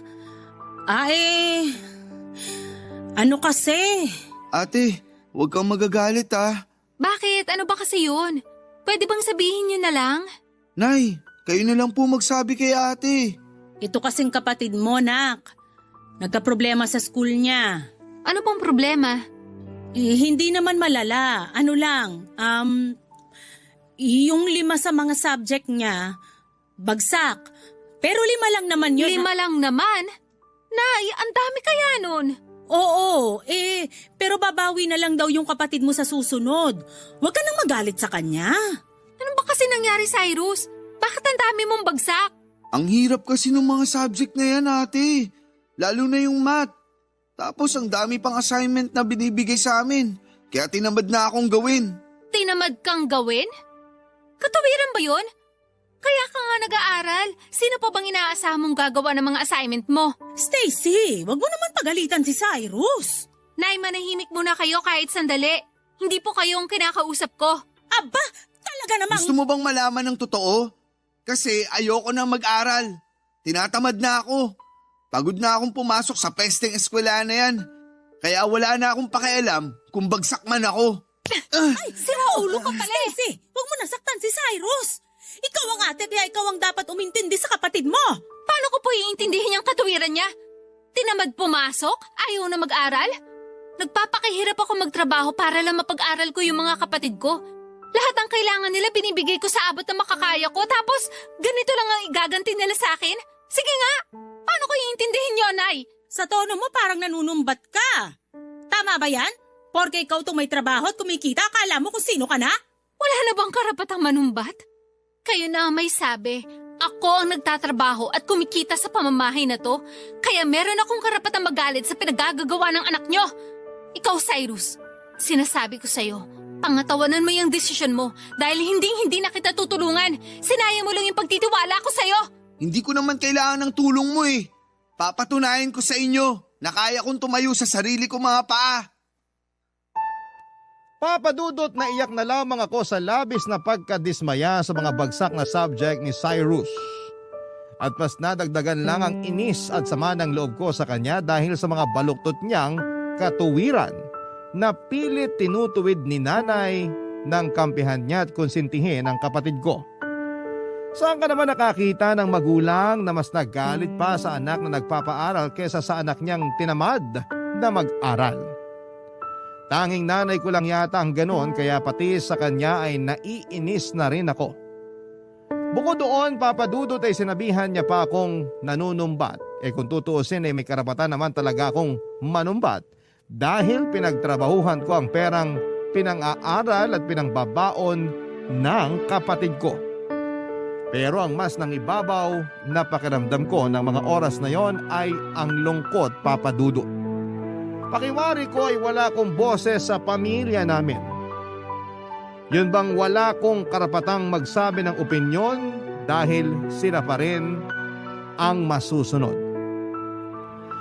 Ano kasi? Ate, huwag kang magagalit, ha? Bakit? Ano ba kasi yun? Pwede bang sabihin niyo na lang? Nay, kayo na lang po magsabi kay ate. Ito kasing kapatid mo, nak. Nagka-problema sa school niya. Ano pong problema? Hindi naman malala. Ano lang, yung 5 sa mga subject niya, bagsak. Pero 5 lang naman yun. 5 lang naman? Nay, ang dami kaya nun. Oo, pero babawi na lang daw yung kapatid mo sa susunod. Huwag ka nang magalit sa kanya. Ano ba kasi nangyari, Cyrus? Bakit ang dami mong bagsak? Ang hirap kasi ng mga subject na yan, ate. Lalo na yung math. Tapos ang dami pang assignment na binibigay sa amin. Kaya tinamad na akong gawin. Tinamad kang gawin? Katawiran ba yun? Kaya ka nga nag-aaral. Sino pa bang inaasahan mong gagawa ng mga assignment mo? Stacy, wag mo naman pagalitan si Cyrus. Nay, manahimik muna kayo kahit sandali. Hindi po kayo ang kinakausap ko. Aba, talaga namang... Gusto mo bang malaman ng totoo? Kasi ayoko na mag-aral. Tinatamad na ako. Pagod na akong pumasok sa pesteng eskwela na yan. Kaya wala na akong pakialam kung bagsak man ako. Ay, siraulo ka pala. Stacy, wag mo nasaktan si Cyrus. Ikaw ang ate kaya ikaw ang dapat umintindi sa kapatid mo. Paano ko po iintindihin yung katuwiran niya? Tinamad pumasok? Ayaw na mag-aral? Nagpapakahirap ako magtrabaho para lang mapag-aral ko yung mga kapatid ko. Lahat ang kailangan nila binibigay ko sa abot na makakaya ko tapos ganito lang ang igaganti nila sa akin? Sige nga, paano ko iintindihin yun, Nay? Sa tono mo parang nanunumbat ka. Tama ba yan? Porke ikaw itong may trabaho at kumikita, akala mo kung sino ka na? Wala na bang karapatang manumbat? Kayo na ang may sabi. Ako ang nagtatrabaho at kumikita sa pamamahay na to, kaya meron akong karapatang magalit sa pinagagagawa ng anak nyo. Ikaw, Cyrus, sinasabi ko sa'yo, pangatawanan mo yung desisyon mo dahil hindi na kita tutulungan. Sinaya mo lang yung pagtitiwala ko sa'yo. Hindi ko naman kailangan ng tulong mo eh. Papatunayan ko sa inyo na kaya kong tumayo sa sarili ko mga paa. Papadudot na iyak na lamang ako sa labis na pagkadismaya sa mga bagsak na subject ni Cyrus. At mas nadagdagan lang ang inis at sama ng loob ko sa kanya dahil sa mga baluktot niyang katuwiran na pilit tinutuwid ni nanay ng kampihan niya at konsintihin ng kapatid ko. Saan ka naman nakakita ng magulang na mas nagalit pa sa anak na nagpapaaral kesa sa anak niyang tinamad na mag-aral? Tanging nanay ko lang yata ang ganon kaya pati sa kanya ay naiinis na rin ako. Bukod doon, papadudot ay sinabihan niya pa akong nanunumbat. Kung tutuusin ay may karapatan naman talaga akong manumbat dahil pinagtrabahuhan ko ang perang pinang-aaral at pinangbabaon ng kapatid ko. Pero ang mas nang ibabaw na pakiramdam ko ng mga oras na yon ay ang lungkot, papadudot. Pakiwari ko ay wala kong boses sa pamilya namin. Yun bang wala kong karapatang magsabi ng opinyon dahil sila pa rin ang masusunod.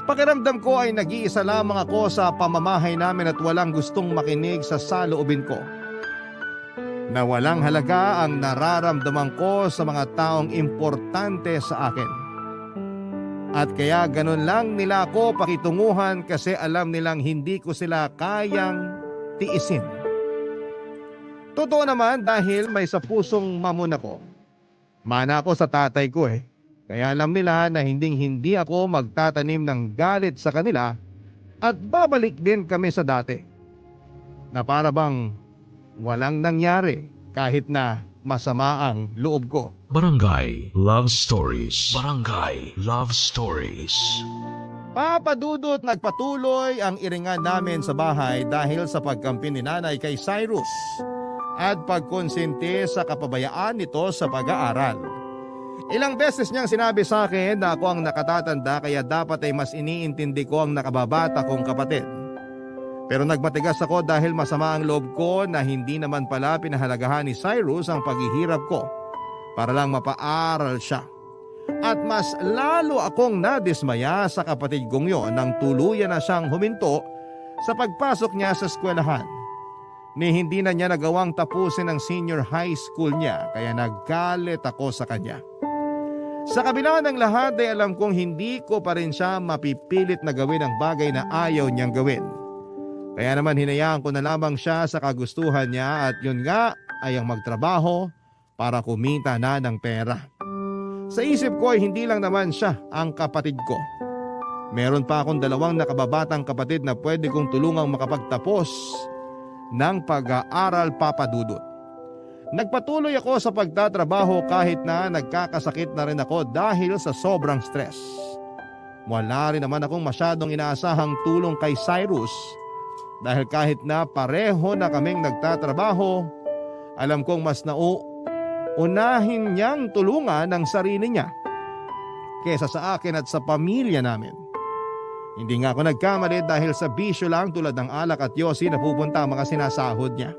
Pakiramdam ko ay nag-iisa lamang ako sa pamamahay namin at walang gustong makinig sa saloobin ko. Na walang halaga ang nararamdaman ko sa mga taong importante sa akin. At kaya ganun lang nila ako pakitunguhan kasi alam nilang hindi ko sila kayang tiisin. Totoo naman dahil may sa pusong mamon ako. Mana ako sa tatay ko eh. Kaya alam nila na hindi ako magtatanim ng galit sa kanila at babalik din kami sa dati. Na para bang walang nangyari kahit na masama ang loob ko. Barangay Love Stories. Barangay Love Stories. Papa Dudut, nagpatuloy ang iringan namin sa bahay dahil sa pagkampi ni nanay kay Cyrus at pagkonsente sa kapabayaan nito sa pag-aaral. Ilang beses niyang sinabi sa akin na ako ang nakatatanda kaya dapat ay mas iniintindi ko ang nakababata kong kapatid. Pero nagmatigas ako dahil masama ang loob ko na hindi naman pala pinahalagahan ni Cyrus ang paghihirap ko para lang mapaaral siya. At mas lalo akong nadismaya sa kapatid kong yon nang tuluyan na siyang huminto sa pagpasok niya sa eskwelahan. Ni hindi na niya nagawang tapusin ang senior high school niya kaya naggalit ako sa kanya. Sa kabila ng lahat ay alam kong hindi ko pa rin siya mapipilit na gawin ang bagay na ayaw niyang gawin. Kaya naman hinayaan ko na lamang siya sa kagustuhan niya at yun nga ay ang magtrabaho para kumita na ng pera. Sa isip ko ay hindi lang naman siya ang kapatid ko. Meron pa akong 2 nakababatang kapatid na pwede kong tulungang makapagtapos ng pag-aaral, Papa Dudut. Nagpatuloy ako sa pagtatrabaho kahit na nagkakasakit na rin ako dahil sa sobrang stress. Wala rin naman akong masyadong inaasahang tulong kay Cyrus dahil kahit na pareho na kaming nagtatrabaho, alam kong mas unahin niyang tulungan ang sarili niya kesa sa akin at sa pamilya namin. Hindi nga ako nagkamali dahil sa bisyo lang tulad ng alak at yosi na pupunta ang mga sinasahod niya.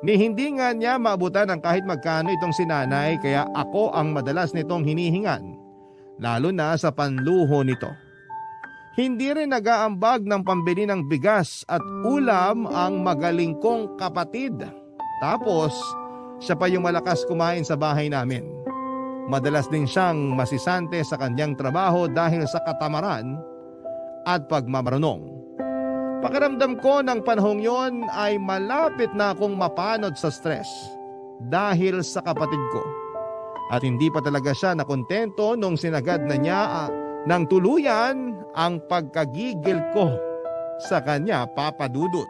Ni hindi nga niya maabutan ng kahit magkano itong sinanay kaya ako ang madalas nitong hinihingan, lalo na sa panluho nito. Hindi rin nag-aambag ng pambili ng bigas at ulam ang magaling kong kapatid. Tapos, siya pa yung malakas kumain sa bahay namin. Madalas din siyang masisante sa kanyang trabaho dahil sa katamaran at pagmamarunong. Pakiramdam ko ng panahong yon ay malapit na akong mapanod sa stress dahil sa kapatid ko. At hindi pa talaga siya nakontento nung sinagad na niya ng tuluyan ang pagkagigil ko sa kanya, Papa Dudut.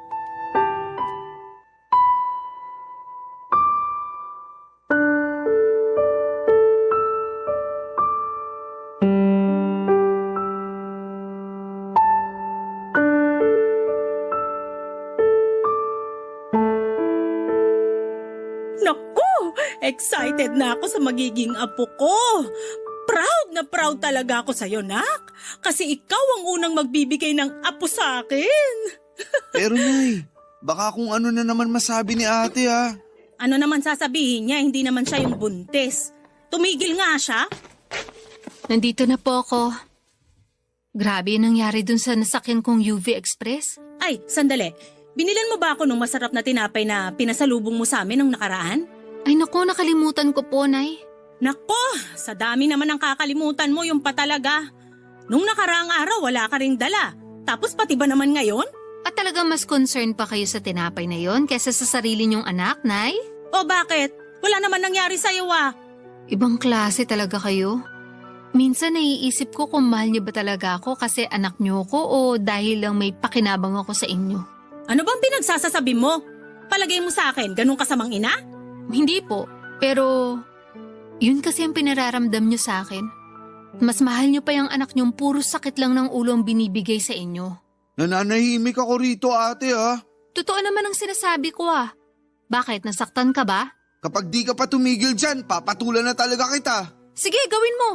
Excited na ako sa magiging apo ko. Proud na proud talaga ako sa'yo, Nak. Kasi ikaw ang unang magbibigay ng apo sa akin. Pero Nay, baka kung ano na naman masabi ni ate ha. Ano naman sasabihin niya, hindi naman siya yung buntis. Tumigil nga siya. Nandito na po ako. Grabe yung nangyari dun sa nasakyan kong UV Express. Ay, sandali. Binilan mo ba ako ng masarap na tinapay na pinasalubong mo sa amin nung nakaraan? Ay naku, nakalimutan ko po, Nay. Nako, sa dami naman ang kakalimutan mo yung patalaga. Nung nakaraang araw, wala ka ring dala. Tapos pati ba naman ngayon? At talagang mas concerned pa kayo sa tinapay na yon kesa sa sarili niyong anak, Nay? O bakit? Wala naman nangyari sa'yo ah. Ibang klase talaga kayo. Minsan naiisip ko kung mahal niyo ba talaga ako kasi anak niyo ko o dahil lang may pakinabang ako sa inyo. Ano bang pinagsasasabi mo? Palagay mo sa akin, ganun kasamang ina? Hindi po, pero yun kasi ang pinararamdam niyo sa akin. Mas mahal niyo pa yung anak niyong puro sakit lang ng ulo ang binibigay sa inyo. Nananahimik ako rito ate ha. Totoo naman ang sinasabi ko ah. Bakit, nasaktan ka ba? Kapag di ka pa tumigil dyan, papatulan na talaga kita. Sige, gawin mo.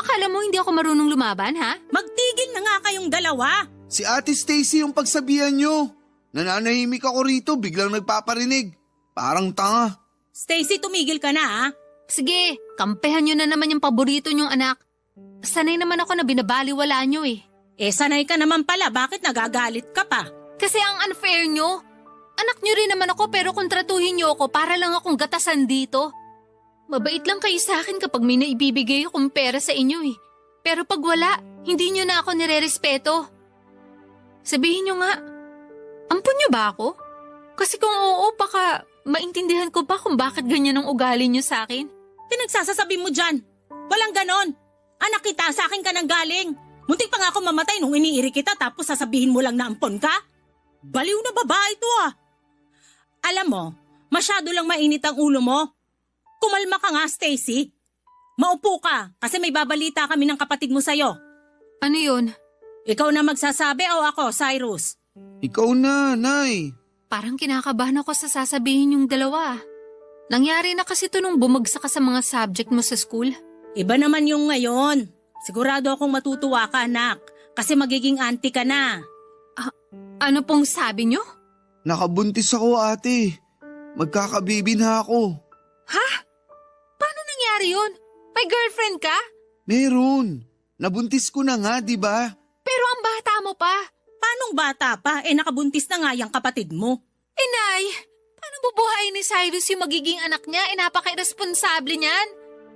Akala mo hindi ako marunong lumaban ha? Magtigil na nga kayong dalawa. Si Ate Stacy yung pagsabihan nyo. Nananahimik ako rito, biglang nagpaparinig. Parang tanga. Stacy, tumigil ka na ha? Sige, kampehan niyo na naman yung paborito niyong anak. Sanay naman ako na binabaliwala niyo eh. Sanay ka naman pala, bakit nagagalit ka pa? Kasi ang unfair niyo. Anak niyo rin naman ako pero kontratuhin niyo ako para lang akong gatasan dito. Mabait lang kayo sa akin kapag may naibibigay akong pera sa inyo eh. Pero pag wala, hindi niyo na ako nirerespeto. Sabihin niyo nga, ampun niyo ba ako? Kasi kung oo, baka maintindihan ko ba kung bakit ganyan ang ugali niyo sa akin? Pinagsasasabi mo dyan. Walang ganon. Anak kita, sa akin ka nang galing. Muntik pa nga ako mamatay nung iniiri kita tapos sasabihin mo lang na ampon ka? Baliw na babae to ah. Alam mo, masyado lang mainit ang ulo mo. Kumalma ka nga, Stacy. Maupo ka kasi may babalita kami ng kapatid mo sa'yo. Ano yun? Ikaw na magsasabi o ako, Cyrus? Ikaw na, Nay. Parang kinakabahan ako sa sasabihin yung dalawa. Nangyari na kasi to nung bumagsak ka sa mga subject mo sa school. Iba naman yung ngayon. Sigurado akong matutuwa ka, anak. Kasi magiging auntie ka na. Ano pong sabi nyo? Nakabuntis ako, ate. Magkakabibi na ako. Paano nangyari yun? May girlfriend ka? Meron. Nabuntis ko na nga, di ba? Pero ang bata mo pa. Paanong bata pa? Nakabuntis na nga yung kapatid mo. Inay, paano bubuhayin ni Cyrus yung magiging anak niya? Napaka-irresponsable niyan.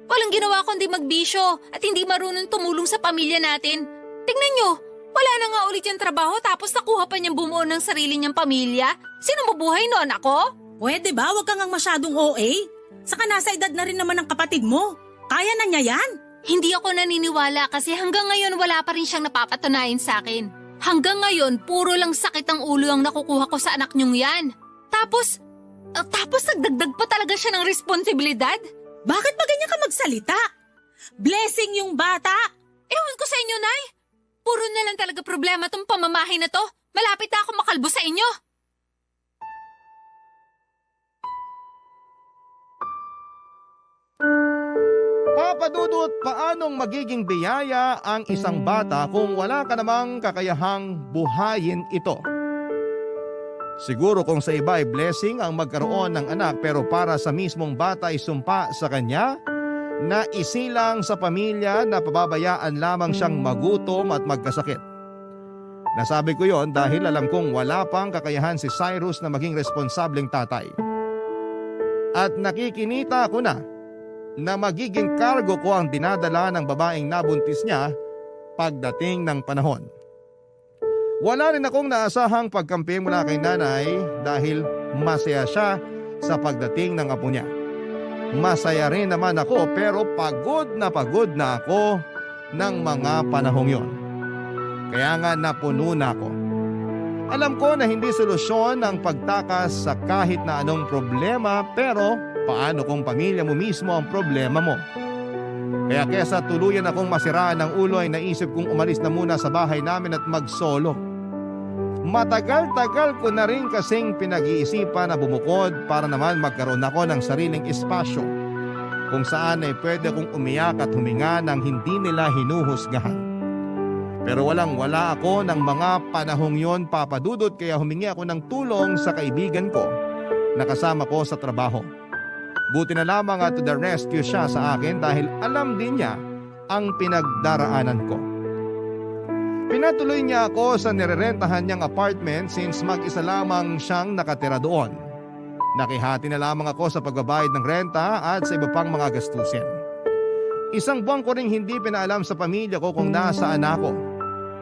Walang ginawa kundi magbisyo at hindi marunong tumulong sa pamilya natin. Tingnan nyo, wala na nga ulit yung trabaho tapos nakuha pa niyang bumuo ng sarili niyang pamilya. Sino mabuhay noon, ako? Pwede ba? Huwag kang masyadong OA. Saka nasa edad na rin naman ng kapatid mo. Kaya na niya yan. Hindi ako naniniwala kasi hanggang ngayon wala pa rin siyang napapatunayan sa akin. Hanggang ngayon, puro lang sakit ang ulo ang nakukuha ko sa anak niyong yan. Tapos nagdagdag pa talaga siya ng responsibilidad? Bakit ba ganyan ka magsalita? Blessing yung bata. Ewan ko sa inyo, Nay. Puro na lang talaga problema tong pamamahay na to. Malapit na ako makalbo sa inyo. Papa Dudut, paanong magiging biyaya ang isang bata kung wala ka namang kakayahang buhayin ito? Siguro kung sa iba ay blessing ang magkaroon ng anak pero para sa mismong bata ay sumpa sa kanya na isilang sa pamilya na pababayaan lamang siyang magutom at magkasakit. Nasabi ko yon dahil alam kong wala pang kakayahan si Cyrus na maging responsableng tatay. At nakikinita ko na magiging kargo ko ang dinadala ng babaeng nabuntis niya pagdating ng panahon. Wala rin akong naasahang pagkampi mula kay nanay dahil masaya siya sa pagdating ng apo niya. Masaya rin naman ako pero pagod na ako ng mga panahong yon. Kaya nga napuno na ako. Alam ko na hindi solusyon ang pagtakas sa kahit na anong problema pero paano kung pamilya mo mismo ang problema mo? Kaya kesa tuluyan akong masiraan ng ulo ay naisip kong umalis na muna sa bahay namin at mag-solo. Matagal-tagal ko na rin kasing pinag-iisipan na bumukod para naman magkaroon ako ng sariling espasyo kung saan ay pwede kong umiyak at huminga ng hindi nila hinuhusgahan. Pero walang-wala ako ng mga panahong yon, Papa Dudut, kaya humingi ako ng tulong sa kaibigan ko na kasama ko sa trabaho. Buti na lamang at to the rescue siya sa akin dahil alam din niya ang pinagdaraanan ko. Pinatuloy niya ako sa nirerentahan niyang apartment since mag-isa lamang siyang nakatira doon. Nakihati na lamang ako sa pagbabayad ng renta at sa iba pang mga gastusin. Isang buwan ko ring hindi pinaalam sa pamilya ko kung nasaan ako.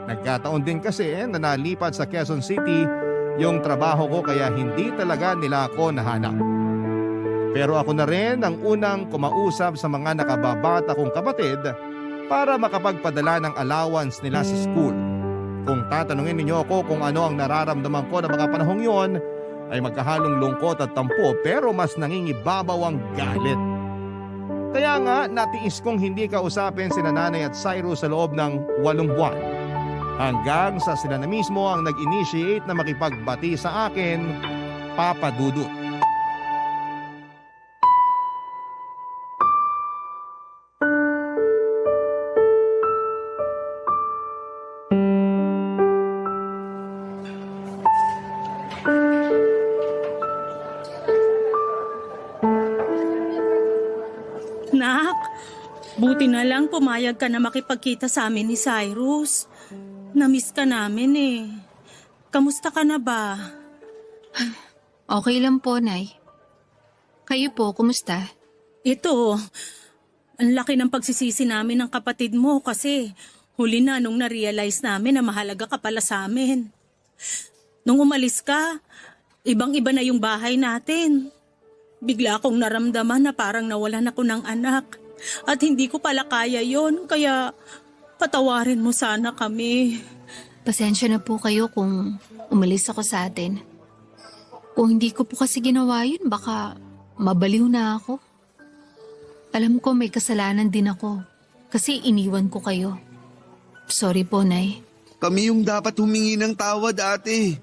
Nagkataon din kasi na nalipat sa Quezon City yung trabaho ko kaya hindi talaga nila ako nahanap. Pero ako na rin ang unang kumausap sa mga nakababata kong kapatid para makapagpadala ng allowance nila sa school. Kung tatanungin ninyo ako kung ano ang nararamdaman ko na mga panahong yon, ay magkahalong lungkot at tampo pero mas nangingibabaw ang galit. Kaya nga natiis kong hindi kausapin sina nanay at Cyrus sa loob ng 8 buwan. Hanggang sa sila na mismo ang nag-initiate na makipagbati sa akin, Papa Dudut. Nak, buti na lang pumayag ka na makipagkita sa amin ni Cyrus. Namiss ka namin eh. Kamusta ka na ba? Okay lang po, Nay. Kayo po, kumusta? Ito, ang laki ng pagsisisi namin ng kapatid mo kasi huli na nung na-realize namin na mahalaga ka pala sa amin. Nung umalis ka, ibang-iba na yung bahay natin. Bigla akong naramdaman na parang nawalan ako ng anak. At hindi ko pala kaya yon, kaya patawarin mo sana kami. Pasensya na po kayo kung umalis ako sa atin. Kung hindi ko po kasi ginawa yun, baka mabaliw na ako. Alam ko may kasalanan din ako kasi iniwan ko kayo. Sorry po, Nay. Kami yung dapat humingi ng tawad, ate.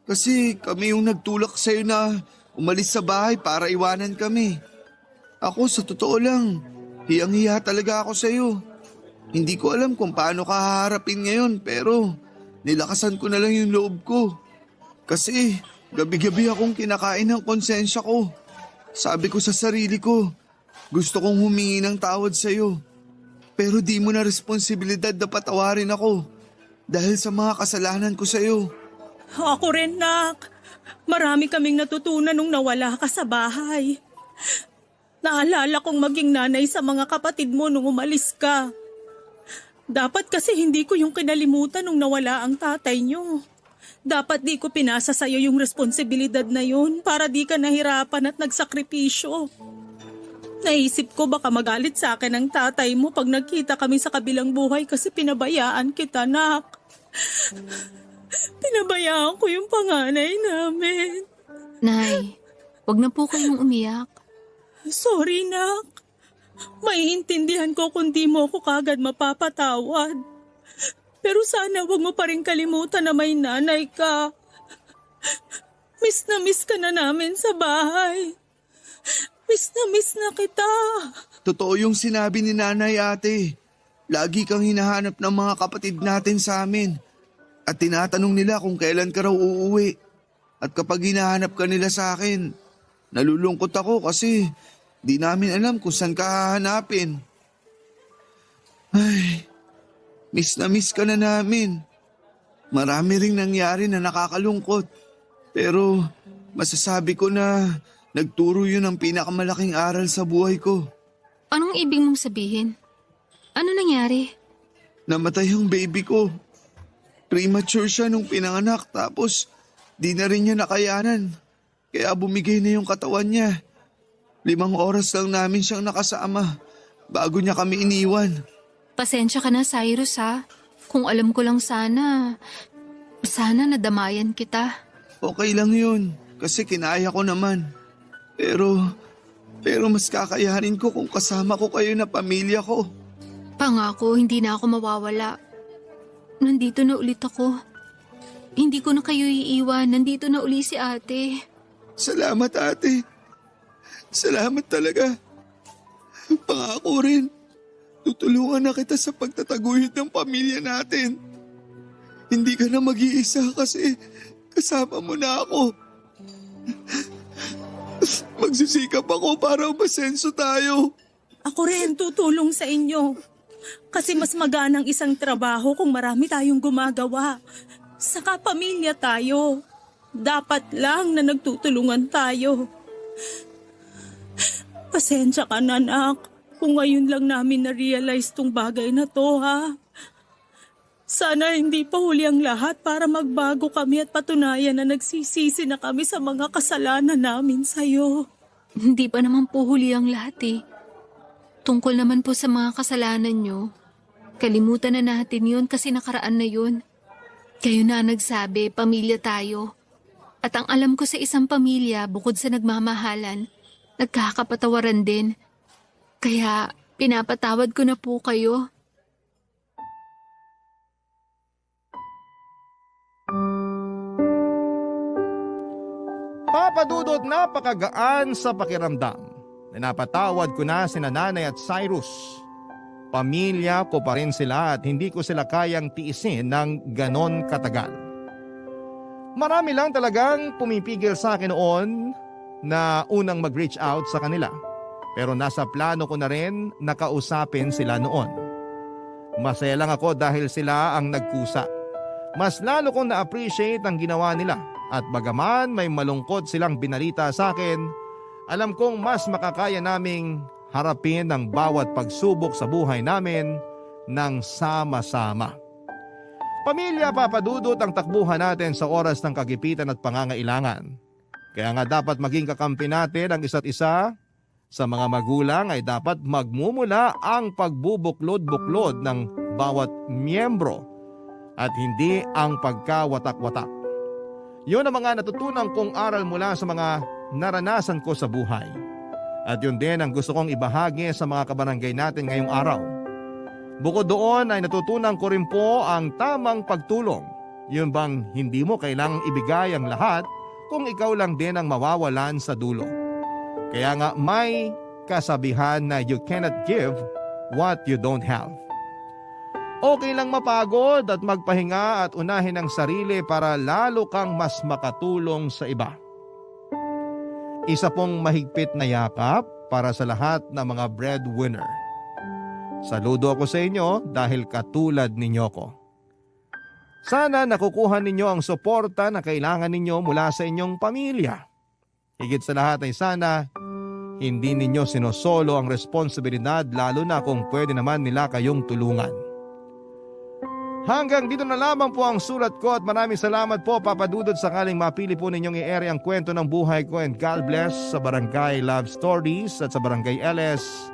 Kasi kami yung nagtulak sa'yo na umalis sa bahay para iwanan kami. Ako, sa totoo lang, hiyang-hiya talaga ako sa'yo. Hindi ko alam kung paano ka haharapin ngayon, pero nilakasan ko na lang yung loob ko. Kasi gabi-gabi akong kinakain ng konsensya ko. Sabi ko sa sarili ko, gusto kong humingi ng tawad sa'yo. Pero di mo na responsibilidad na patawarin ako dahil sa mga kasalanan ko sa'yo. Ako rin, Nak. Marami kaming natutunan nung nawala ka sa bahay. Naalala kong maging nanay sa mga kapatid mo nung umalis ka. Dapat kasi hindi ko yung kinalimutan nung nawala ang tatay niyo. Dapat di ko pinasa sa'yo yung responsibilidad na yun para di ka nahirapan at nagsakripisyo. Naisip ko baka magalit sa akin ang tatay mo pag nagkita kami sa kabilang buhay kasi pinabayaan kita, Nak. Pinabayaan ko yung panganay namin. Nay, wag na po kayong umiyak. Sorry, Nak. Maiintindihan ko kung di mo ako kagad mapapatawad. Pero sana wag mo pa rin kalimutan na may nanay ka. Miss na miss ka na namin sa bahay. Miss na kita. Totoo yung sinabi ni nanay, ate. Lagi kang hinahanap ng mga kapatid natin sa amin. At tinatanong nila kung kailan ka raw uuwi. At kapag hinahanap ka nila sa akin, nalulungkot ako kasi di namin alam kung saan ka hahanapin. Ay, miss ka na namin. Marami ring nangyari na nakakalungkot. Pero masasabi ko na nagturo yun ang pinakamalaking aral sa buhay ko. Anong ibig mong sabihin? Ano nangyari? Namatay ang baby ko. Premature siya nung pinanganak tapos di na rin niya nakayanan. Kaya bumigay na yung katawan niya. 5 oras lang namin siyang nakasama bago niya kami iniwan. Pasensya ka na, Cyrus, ha? Kung alam ko lang sana nadamayan kita. Okay lang yun kasi kinaya ko naman. Pero mas kakayanin ko kung kasama ko kayo na pamilya ko. Pangako, hindi na ako mawawala. Nandito na ulit ako. Hindi ko na kayo iiwan. Nandito na uli si ate. Salamat, ate. Salamat talaga. Pangako rin. Tutulungan na kita sa pagtataguyod ng pamilya natin. Hindi ka na mag-iisa kasi kasama mo na ako. Magsisikap ako para umasenso tayo. Ako rin tutulong sa inyo. Kasi mas maganang isang trabaho kung marami tayong gumagawa. Saka pamilya tayo. Dapat lang na nagtutulungan tayo. Pasensya ka na, Nak. Kung ngayon lang namin na-realize tong bagay na to, ha? Sana hindi pa huli ang lahat para magbago kami at patunayan na nagsisisi na kami sa mga kasalanan namin sa'yo. Hindi pa naman po huli ang lahat eh. Tungkol naman po sa mga kasalanan nyo. Kalimutan na natin yun kasi nakaraan na yun. Kayo na nagsabi, pamilya tayo. At ang alam ko sa isang pamilya, bukod sa nagmamahalan, nagkakapatawaran din. Kaya pinapatawad ko na po kayo. Papa Dudut, napakagaan sa pakiramdam. Napatawad ko na sina Nanay at Cyrus. Pamilya ko pa rin sila at hindi ko sila kayang tiisin ng ganon katagal. Marami lang talagang pumipigil sa akin noon na unang mag-reach out sa kanila. Pero nasa plano ko na rin nakausapin sila noon. Masaya lang ako dahil sila ang nagkusa. Mas lalo kong na-appreciate ang ginawa nila. At bagaman may malungkot silang binalita sa akin, alam kong mas makakaya naming harapin ang bawat pagsubok sa buhay namin ng sama-sama. Pamilya, Papa Dudut, ang takbuhan natin sa oras ng kagipitan at pangangailangan. Kaya nga dapat maging kakampi natin ang isa't isa Sa mga magulang ay dapat magmumula ang pagbubuklod-buklod ng bawat miyembro at hindi ang pagkawatak-watak. Yun ang mga natutunan kong aral mula sa mga naranasan ko sa buhay. At yun din ang gusto kong ibahagi sa mga kabarangay natin ngayong araw. Bukod doon ay natutunan ko rin po ang tamang pagtulong. Yun bang hindi mo kailangang ibigay ang lahat kung ikaw lang din ang mawawalan sa dulo. Kaya nga may kasabihan na you cannot give what you don't have. Okay lang mapagod at magpahinga at unahin ang sarili para lalo kang mas makatulong sa iba. Isa pong mahigpit na yakap para sa lahat ng mga breadwinner. Saludo ako sa inyo dahil katulad ninyo ko. Sana nakukuha ninyo ang suporta na kailangan ninyo mula sa inyong pamilya. Higit sa lahat ay sana hindi ninyo sinosolo ang responsibilidad lalo na kung pwede naman nila kayong tulungan. Hanggang dito na lamang po ang sulat ko at maraming salamat po Papa Dudut sakaling mapili po ninyong i-air ang kwento ng buhay ko and God bless sa Barangay Love Stories at sa Barangay LS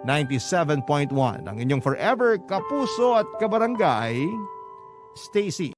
97.1. Ang inyong forever kapuso at kabarangay, Stacy.